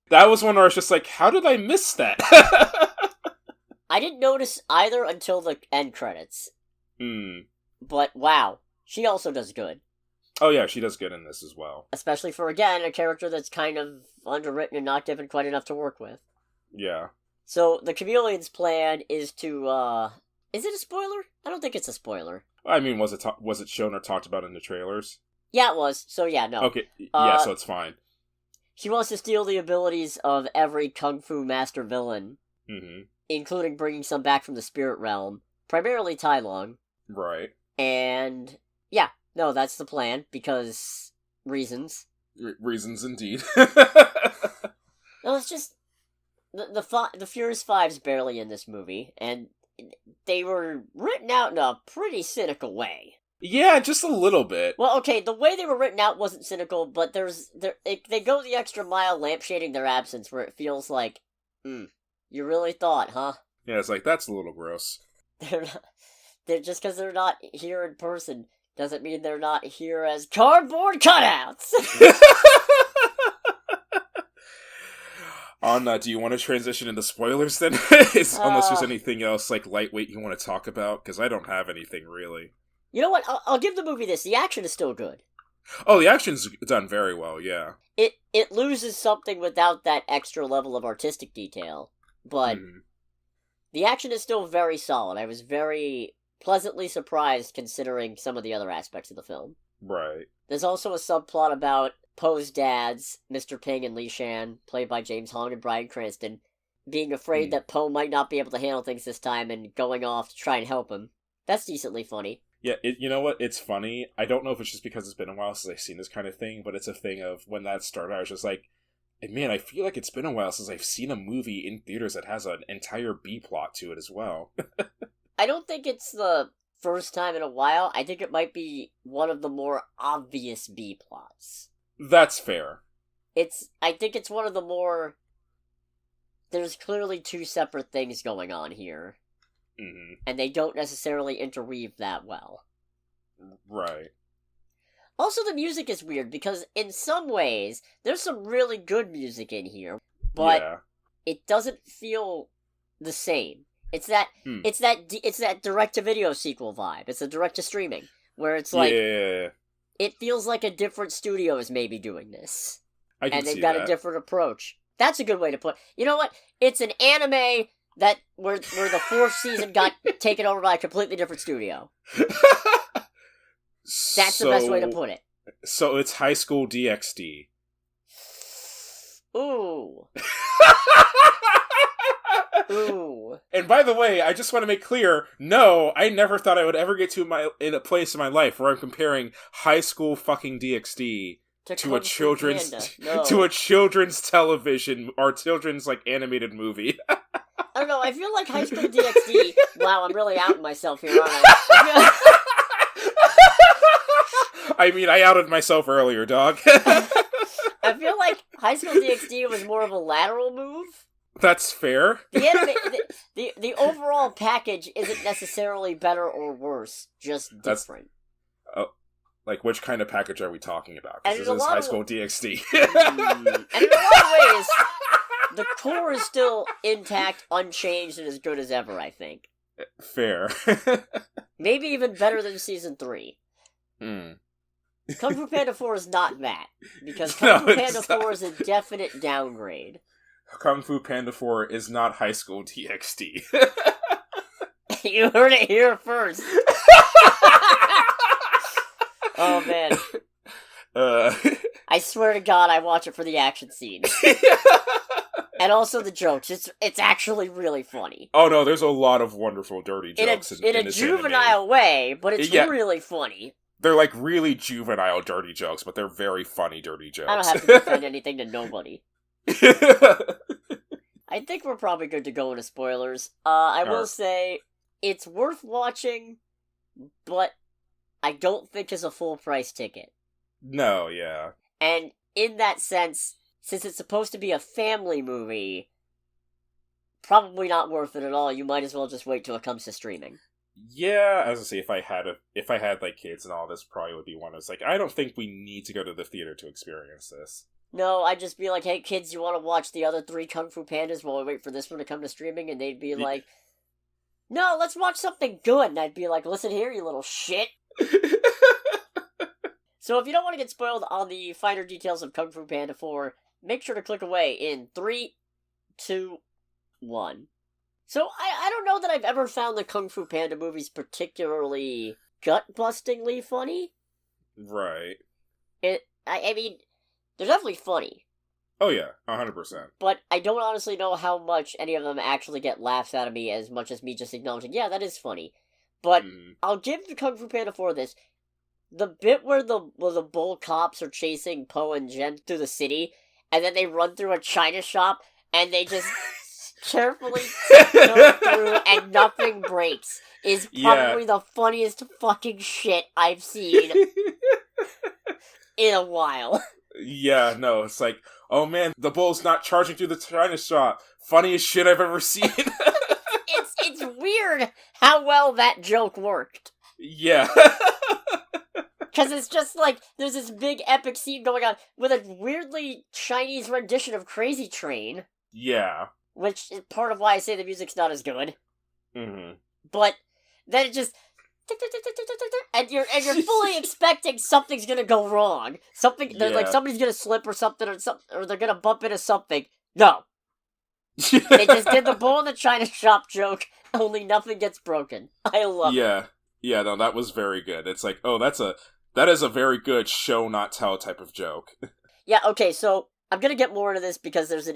That was one where I was just like, how did I miss that? I didn't notice either until the end credits. Hmm. But wow, she also does good. Oh yeah, she does good in this as well. Especially for, again, a character that's kind of underwritten and not given quite enough to work with. Yeah. So, the Chameleon's plan is to, is it a spoiler? I don't think it's a spoiler. I mean, was it shown or talked about in the trailers? Yeah, it was. So yeah, no. Okay, yeah, so it's fine. She wants to steal the abilities of every Kung Fu master villain, including bringing some back from the spirit realm, primarily Tai Lung. Right. And, yeah, no, that's the plan, because reasons. Reasons indeed. No, it's just, the Furious Five's barely in this movie, and they were written out in a pretty cynical way. Yeah, just a little bit. Well, okay, the way they were written out wasn't cynical, but they go the extra mile lampshading their absence, where it feels like, you really thought, huh? Yeah, it's like, that's a little gross. They're just because they're not here in person doesn't mean they're not here as cardboard cutouts. Do you want to transition into spoilers then? Unless there's anything else like lightweight you want to talk about, because I don't have anything really. You know what? I'll give the movie this. The action is still good. Oh, the action's done very well, yeah. It loses something without that extra level of artistic detail, but the action is still very solid. I was very pleasantly surprised considering some of the other aspects of the film. Right. There's also a subplot about Poe's dads, Mr. Ping and Li Shan, played by James Hong and Bryan Cranston, being afraid that Poe might not be able to handle things this time and going off to try and help him. That's decently funny. Yeah, you know what? It's funny. I don't know if it's just because it's been a while since I've seen this kind of thing, but it's a thing of when that started, I was just like, man, I feel like it's been a while since I've seen a movie in theaters that has an entire B-plot to it as well. I don't think it's the first time in a while. I think it might be one of the more obvious B-plots. That's fair. I think it's one of the more... There's clearly two separate things going on here. And they don't necessarily interweave that well. Right. Also, the music is weird, because in some ways, there's some really good music in here, but it doesn't feel the same. It's that direct-to-video sequel vibe. It's a direct-to-streaming, where it's like... Yeah. It feels like a different studio is maybe doing this. And they've got a different approach. That's a good way to put it. You know what? It's an anime... where the fourth season got taken over by a completely different studio. That's the best way to put it. So it's High School DxD. Ooh. Ooh. And by the way, I just want to make clear, no, I never thought I would ever get in a place in my life where I'm comparing High School fucking DxD to a children's to a children's television or children's like animated movie. I don't know, I feel like High School DxD... Wow, I'm really outing myself here, aren't I? I mean, I outed myself earlier, dog. I feel like High School DxD was more of a lateral move. That's fair. The overall package isn't necessarily better or worse, just different. Like, which kind of package are we talking about? Because this is High School DxD. And in a lot of ways... The core is still intact, unchanged, and as good as ever, I think. Fair. Maybe even better than Season 3. Kung Fu Panda 4 is not that. Because Kung Fu Panda 4 is a definite downgrade. Kung Fu Panda 4 is not High School DxD. You heard it here first. Oh, man. I swear to God, I watch it for the action scenes. And also the jokes. It's actually really funny. Oh no, there's a lot of wonderful dirty jokes in a juvenile way, but it's really funny. They're like really juvenile dirty jokes, but they're very funny dirty jokes. I don't have to defend anything to nobody. I think we're probably good to go into spoilers. I will say, it's worth watching, but I don't think it's a full price ticket. No, yeah. And in that sense, since it's supposed to be a family movie, probably not worth it at all. You might as well just wait till it comes to streaming. Yeah, as I say, if I had like kids and all, this probably would be one. It's like, I don't think we need to go to the theater to experience this. No, I'd just be like, hey kids, you want to watch the other 3 Kung Fu Pandas while we wait for this one to come to streaming? And they'd be like, no, let's watch something good. And I'd be like, listen here, you little shit. So if you don't want to get spoiled on the finer details of Kung Fu Panda 4, make sure to click away in 3, 2, 1. So I don't know that I've ever found the Kung Fu Panda movies particularly gut-bustingly funny. Right. I mean, they're definitely funny. Oh yeah, 100%. But I don't honestly know how much any of them actually get laughs out of me as much as me just acknowledging, yeah, that is funny. But I'll give the Kung Fu Panda 4 this. The bit where the bull cops are chasing Po and Jen through the city, and then they run through a china shop, and they just carefully go through and nothing breaks, is probably the funniest fucking shit I've seen in a while. Yeah, no, it's like, oh man, the bull's not charging through the china shop. Funniest shit I've ever seen. It's weird how well that joke worked. Yeah. Because it's just like, there's this big epic scene going on with a weirdly Chinese rendition of Crazy Train. Yeah. Which is part of why I say the music's not as good. Mm-hmm. But then it just... And you're fully expecting something's gonna go wrong. Like somebody's gonna slip or something, or they're gonna bump into something. No. They just did the bull in the china shop joke, only nothing gets broken. I love it. Yeah, no, that was very good. It's like, oh, that is a very good show not tell type of joke. Yeah, okay, so I'm gonna get more into this because there was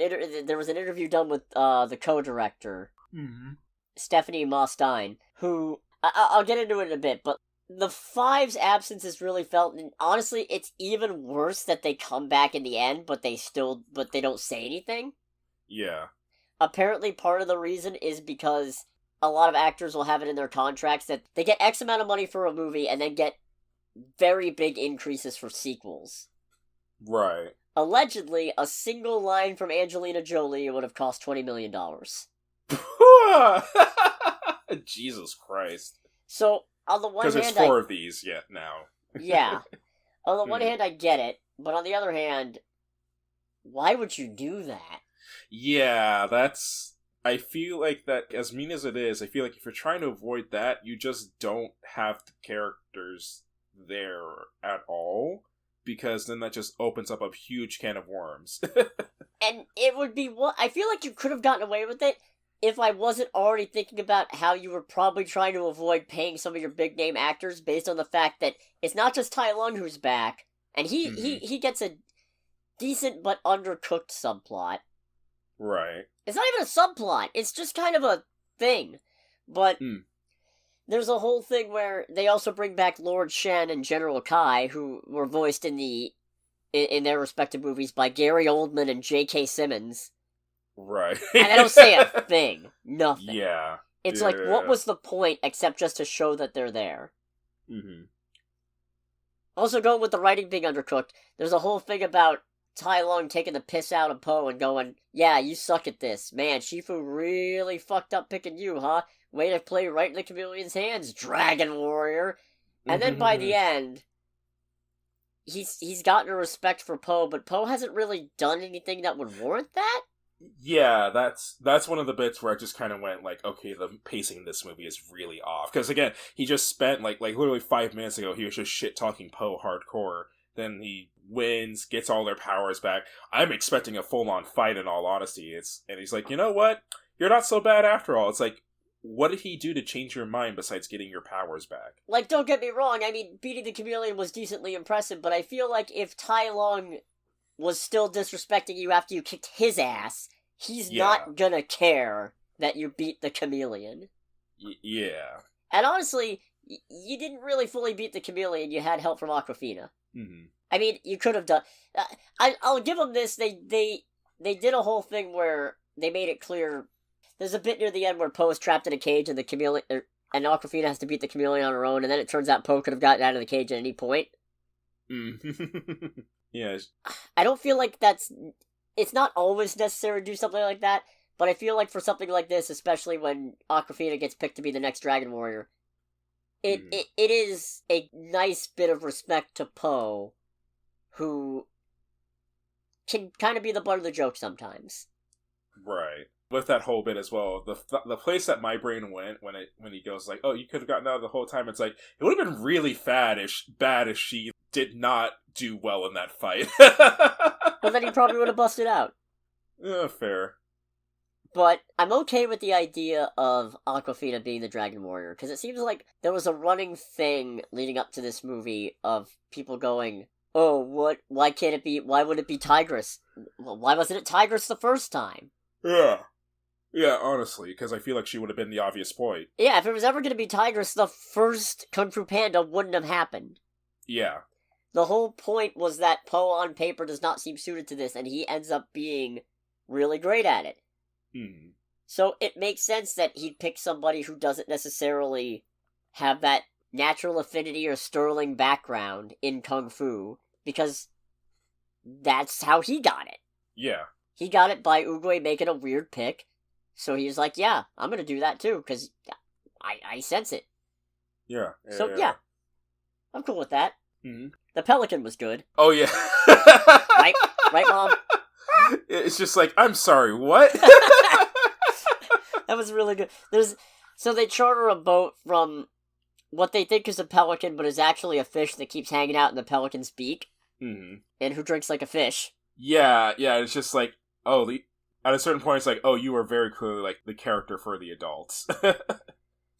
an interview done with the co-director, Stephanie Mostein, who I'll get into it in a bit, but the Five's absence is really felt, and honestly, it's even worse that they come back in the end, but they don't say anything. Yeah. Apparently, part of the reason is because a lot of actors will have it in their contracts that they get X amount of money for a movie and then get very big increases for sequels. Right. Allegedly, a single line from Angelina Jolie would have cost $20 million. Jesus Christ. So, on the one hand... Because there's 4 of these yet now. Yeah. On the one hand, I get it, but on the other hand, why would you do that? Yeah, I feel like that, as mean as it is, I feel like if you're trying to avoid that, you just don't have the characters there at all, because then that just opens up a huge can of worms. And it would be I feel like you could have gotten away with it if I wasn't already thinking about how you were probably trying to avoid paying some of your big name actors based on the fact that it's not just Tai Lung who's back, and he gets a decent but undercooked subplot. Right. It's not even a subplot, it's just kind of a thing. But there's a whole thing where they also bring back Lord Shen and General Kai, who were voiced in their respective movies by Gary Oldman and J.K. Simmons. Right. And they don't say a thing. Nothing. Yeah. It's like, what was the point except just to show that they're there? Mm-hmm. Also, going with the writing being undercooked, there's a whole thing about Tai Lung taking the piss out of Po and going, yeah, you suck at this. Man, Shifu really fucked up picking you, huh? Way to play right in the chameleon's hands, Dragon Warrior. And then by the end, he's gotten a respect for Po, but Po hasn't really done anything that would warrant that? Yeah, that's one of the bits where I just kind of went like, okay, the pacing in this movie is really off. Because again, he just spent like literally 5 minutes ago, he was just shit-talking Po hardcore. Then he wins, gets all their powers back. I'm expecting a full-on fight, in all honesty. And he's like, you know what? You're not so bad after all. It's like, what did he do to change your mind besides getting your powers back? Like, don't get me wrong, I mean, beating the chameleon was decently impressive, but I feel like if Tai Lung was still disrespecting you after you kicked his ass, he's not gonna care that you beat the chameleon. Yeah. And honestly, you didn't really fully beat the chameleon. You had help from Aquafina. Mm-hmm. I mean, you could have done. I'll give them this. They did a whole thing where they made it clear. There's a bit near the end where Poe's trapped in a cage and the chameleon, and Aquafina has to beat the chameleon on her own, and then it turns out Poe could have gotten out of the cage at any point. Yeah. I don't feel like it's not always necessary to do something like that, but I feel like for something like this, especially when Aquafina gets picked to be the next Dragon Warrior, it is a nice bit of respect to Poe, who can kind of be the butt of the joke sometimes. Right. With that whole bit as well, the place that my brain went when he goes like, "Oh, you could have gotten out the whole time." It's like it would have been really bad if she did not do well in that fight. Well, then he probably would have busted out. Fair. But I'm okay with the idea of Aquafina being the Dragon Warrior, because it seems like there was a running thing leading up to this movie of people going, "Oh, what? Why can't it be? Why would it be Tigress? Well, why wasn't it Tigress the first time?" Yeah, honestly, because I feel like she would have been the obvious point. Yeah, if it was ever going to be Tigress, the first Kung Fu Panda wouldn't have happened. Yeah. The whole point was that Poe on paper does not seem suited to this, and he ends up being really great at it. Hmm. So it makes sense that he'd pick somebody who doesn't necessarily have that natural affinity or sterling background in Kung Fu, because that's how he got it. Yeah. He got it by Oogway making a weird pick, so he was like, yeah, I'm gonna do that too, because I sense it. Yeah. Yeah. I'm cool with that. Mm-hmm. The Pelican was good. Oh, yeah. Right, Mom? It's just like, I'm sorry, what? That was really good. So they charter a boat from what they think is a pelican, but is actually a fish that keeps hanging out in the pelican's beak. Mm-hmm. And who drinks like a fish. Yeah, it's just like, at a certain point, it's like, oh, you are very clearly, like, the character for the adults. So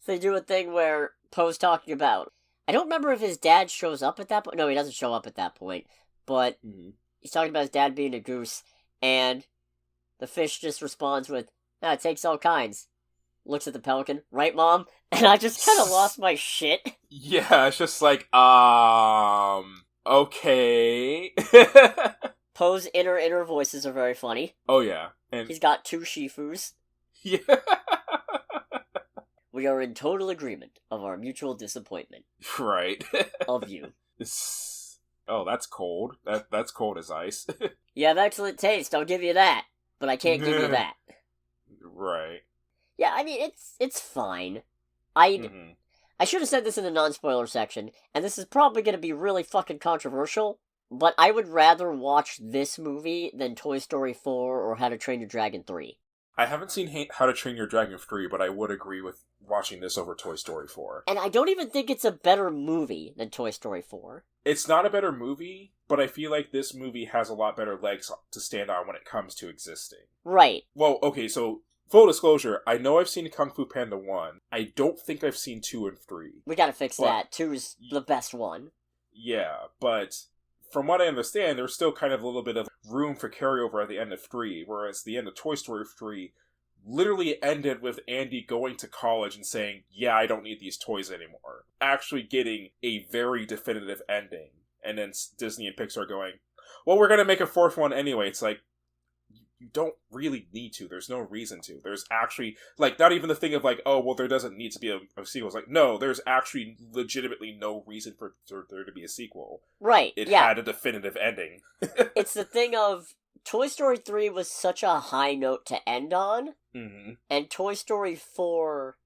they do a thing where Poe's talking about... I don't remember if his dad shows up at that point. No, he doesn't show up at that point. But he's talking about his dad being a goose, and the fish just responds with, it takes all kinds. Looks at the pelican, right, Mom? And I just kind of lost my shit. Yeah, it's just like, okay. Poe's inner voices are very funny. Oh, yeah. And he's got 2 Shifus. Yeah. We are in total agreement of our mutual disappointment. Right. Of you. Oh, that's cold. That's cold as ice. You have excellent taste, I'll give you that. But I can't give you that. Right. Yeah, I mean, it's fine. I should have said this in the non-spoiler section, and this is probably going to be really fucking controversial, but I would rather watch this movie than Toy Story 4 or How to Train Your Dragon 3. I haven't seen How to Train Your Dragon 3, but I would agree with watching this over Toy Story 4. And I don't even think it's a better movie than Toy Story 4. It's not a better movie, but I feel like this movie has a lot better legs to stand on when it comes to existing. Right. Well, okay, so, full disclosure, I know I've seen Kung Fu Panda 1. I don't think I've seen 2 and 3. We gotta fix that. 2's the best one. Yeah, but from what I understand, there's still kind of a little bit of room for carryover at the end of 3, whereas the end of Toy Story 3 literally ended with Andy going to college and saying, yeah, I don't need these toys anymore. Actually getting a very definitive ending. And then Disney and Pixar going, well, we're going to make a 4th one anyway. It's like, you don't really need to. There's no reason to. There's actually, like, not even the thing of like, oh, well, there doesn't need to be a sequel. It's like, no, there's actually legitimately no reason for there to be a sequel. Right, It had a definitive ending. It's the thing of, Toy Story 3 was such a high note to end on, and Toy Story 4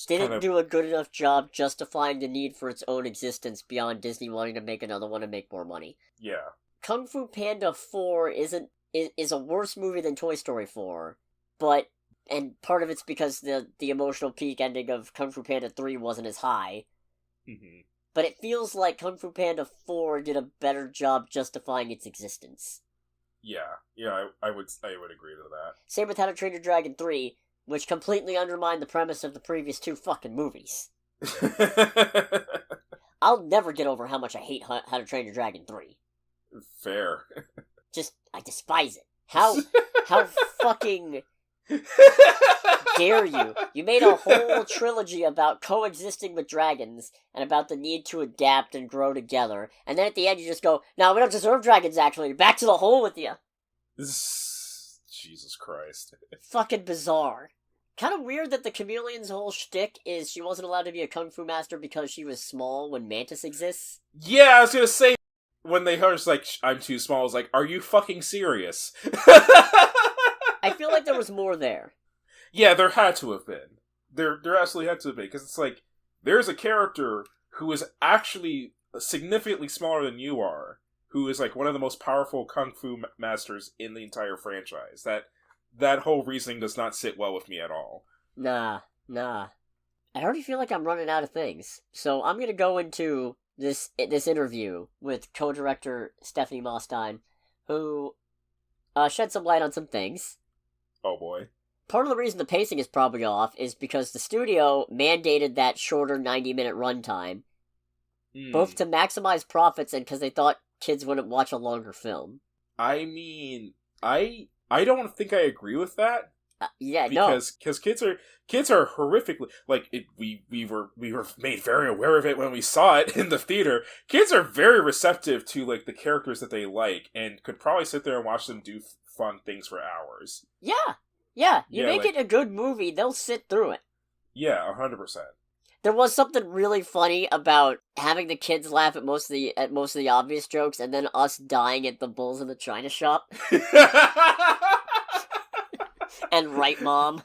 didn't do a good enough job justifying the need for its own existence beyond Disney wanting to make another one and make more money. Yeah. Kung Fu Panda 4 is a worse movie than Toy Story 4, and part of it's because the emotional peak ending of Kung Fu Panda 3 wasn't as high. But it feels like Kung Fu Panda 4 did a better job justifying its existence. Yeah, I would agree to that. Same with How to Train Your Dragon 3, which completely undermined the premise of the previous 2 fucking movies. I'll never get over how much I hate How to Train Your Dragon 3. Fair. I despise it. How fucking Dare you? You made a whole trilogy about coexisting with dragons and about the need to adapt and grow together, and then at the end you just go, "No, we don't deserve dragons, actually. Back to the hole with you." Jesus Christ. Fucking bizarre. Kind of weird that the chameleon's whole shtick is she wasn't allowed to be a kung fu master because she was small when Mantis exists. Yeah, I was gonna say, when they heard, like, I'm too small, I was like, are you fucking serious? I feel like there was more there. Yeah, there had to have been. There absolutely had to have been, because it's like, there's a character who is actually significantly smaller than you are, who is, like, one of the most powerful kung fu masters in the entire franchise. That whole reasoning does not sit well with me at all. Nah. I already feel like I'm running out of things. So I'm gonna go into this interview with co-director Stephanie Mostein, who shed some light on some things. Oh boy. Part of the reason the pacing is probably off is because the studio mandated that shorter 90-minute runtime, both to maximize profits and because they thought kids wouldn't watch a longer film. I mean, I don't think I agree with that. Because kids are horrifically, like, we were made very aware of it when we saw it in the theater. Kids are very receptive to, like, the characters that they like and could probably sit there and watch them do fun things for hours. Yeah. You make it a good movie, they'll sit through it. Yeah, 100%. There was something really funny about having the kids laugh at most of the obvious jokes, and then us dying at the bulls in the china shop. And right, Mom.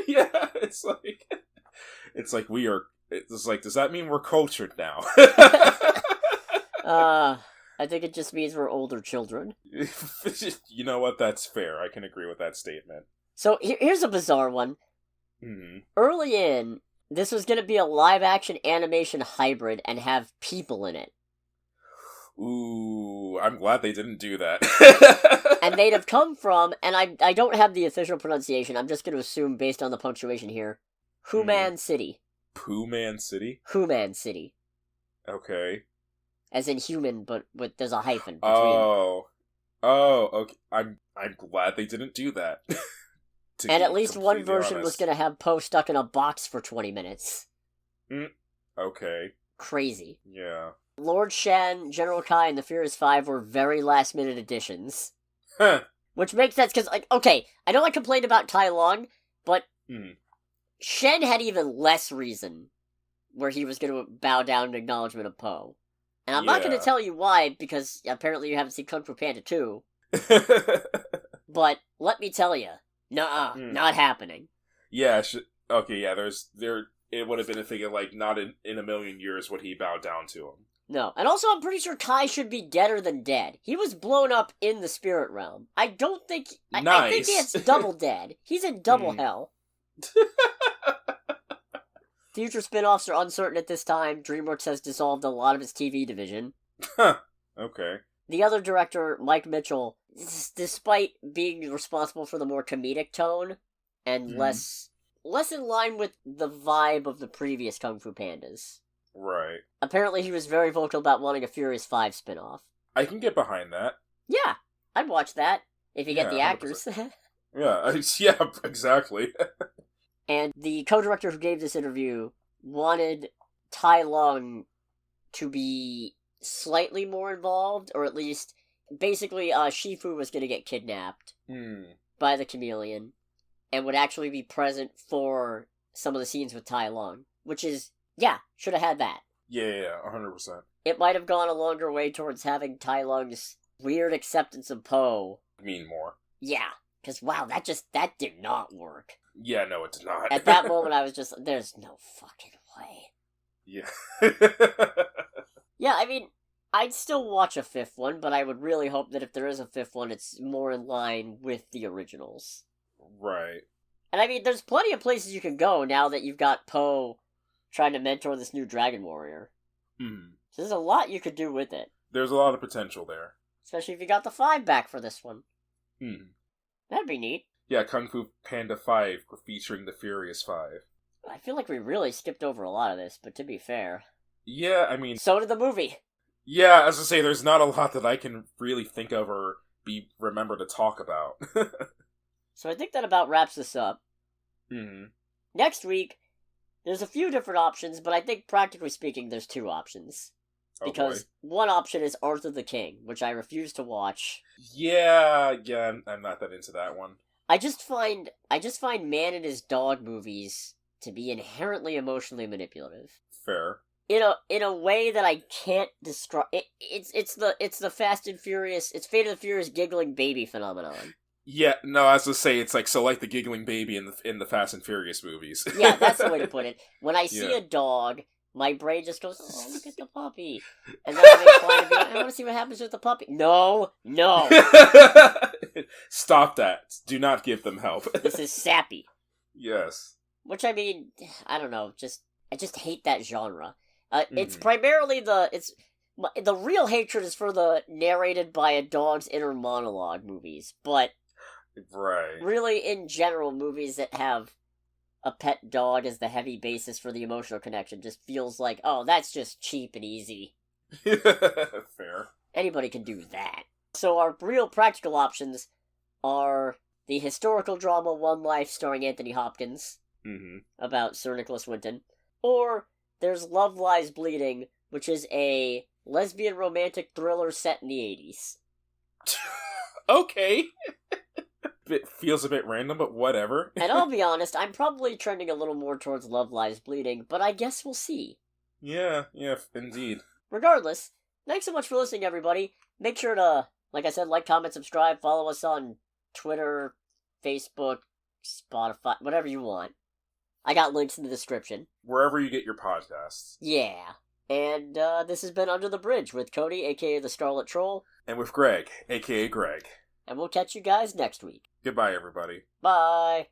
Yeah, it's like we are. It's like, does that mean we're cultured now? I think it just means we're older children. You know what? That's fair. I can agree with that statement. So here's a bizarre one. Mm-hmm. Early in, this was going to be a live-action animation hybrid and have people in it. Ooh, I'm glad they didn't do that. And they'd have come from, and I don't have the official pronunciation, I'm just going to assume based on the punctuation here, Human City. Pooh-Man City? Human City. Okay. As in human, but there's a hyphen between. Oh, okay. I'm glad they didn't do that. And at least one version was going to have Poe stuck in a box for 20 minutes. Okay. Crazy. Yeah. Lord Shen, General Kai, and the Furious Five were very last-minute additions. Huh. Which makes sense, because, like, okay, I know I complained about Tai Lung, but Shen had even less reason where he was going to bow down in acknowledgement of Poe. And I'm not going to tell you why, because apparently you haven't seen Kung Fu Panda 2. But let me tell you, not happening. Yeah, okay, yeah, it would have been a thing of, like, not in a million years would he bow down to him. No, and also I'm pretty sure Kai should be deader than dead. He was blown up in the spirit realm. I don't think... Nice. I think it's double dead. He's in double hell. Future spin-offs are uncertain at this time. Dreamworks has dissolved a lot of its TV division. Huh. Okay. The other director, Mike Mitchell, despite being responsible for the more comedic tone and less in line with the vibe of the previous Kung Fu Pandas. Right. Apparently he was very vocal about wanting a Furious 5 spin-off. I can get behind that. Yeah, I'd watch that, if you get the actors. Yeah, exactly. And the co-director who gave this interview wanted Tai Lung to be slightly more involved, or at least, basically, Shifu was going to get kidnapped by the chameleon, and would actually be present for some of the scenes with Tai Lung, which is, should have had that. Yeah, 100%. It might have gone a longer way towards having Tai Lung's weird acceptance of Poe. Mean more. Yeah, because wow, that did not work. Yeah, no, it did not. At that moment, I was just, there's no fucking way. Yeah. Yeah, I mean, I'd still watch a fifth one, but I would really hope that if there is a fifth one, it's more in line with the originals. Right. And I mean, there's plenty of places you can go now that you've got Poe trying to mentor this new Dragon Warrior. So there's a lot you could do with it. There's a lot of potential there. Especially if you got the 5 back for this one. That'd be neat. Yeah, Kung Fu Panda 5 featuring the Furious 5. I feel like we really skipped over a lot of this, but to be fair... Yeah, I mean... So did the movie! Yeah, as I say, there's not a lot that I can really think of or remember to talk about. So I think that about wraps this up. Mm-hmm. Next week, there's a few different options, but I think practically speaking, there's two options. Because one option is Arthur the King, which I refuse to watch. Yeah, I'm not that into that one. I just find Man and His Dog movies to be inherently emotionally manipulative. Fair. In a way that I can't describe. It's the Fast and Furious. It's Fate of the Furious giggling baby phenomenon. Yeah, no, I was to say it's like the giggling baby in the Fast and Furious movies. Yeah, that's the way to put it. When I see a dog, my brain just goes, "Oh, look at the puppy," and then I'm inclined to be like, "I want to see what happens with the puppy." No. Stop that! Do not give them help. This is sappy. Yes. Which I mean, I don't know. I just hate that genre. It's primarily the real hatred is for the narrated by a dog's inner monologue movies, but really in general, movies that have a pet dog as the heavy basis for the emotional connection just feels like, oh, that's just cheap and easy. Fair. Anybody can do that. So our real practical options are the historical drama One Life starring Anthony Hopkins about Sir Nicholas Winton, or there's Love Lies Bleeding, which is a lesbian romantic thriller set in the 80s. Okay. It feels a bit random, but whatever. And I'll be honest, I'm probably trending a little more towards Love Lies Bleeding, but I guess we'll see. Yeah, indeed. Regardless, thanks so much for listening, everybody. Make sure to, like I said, like, comment, subscribe, follow us on Twitter, Facebook, Spotify, whatever you want. I got links in the description. Wherever you get your podcasts. Yeah. And this has been Under the Bridge with Cody, aka the Scarlet Troll. And with Greg, aka Greg. And we'll catch you guys next week. Goodbye, everybody. Bye.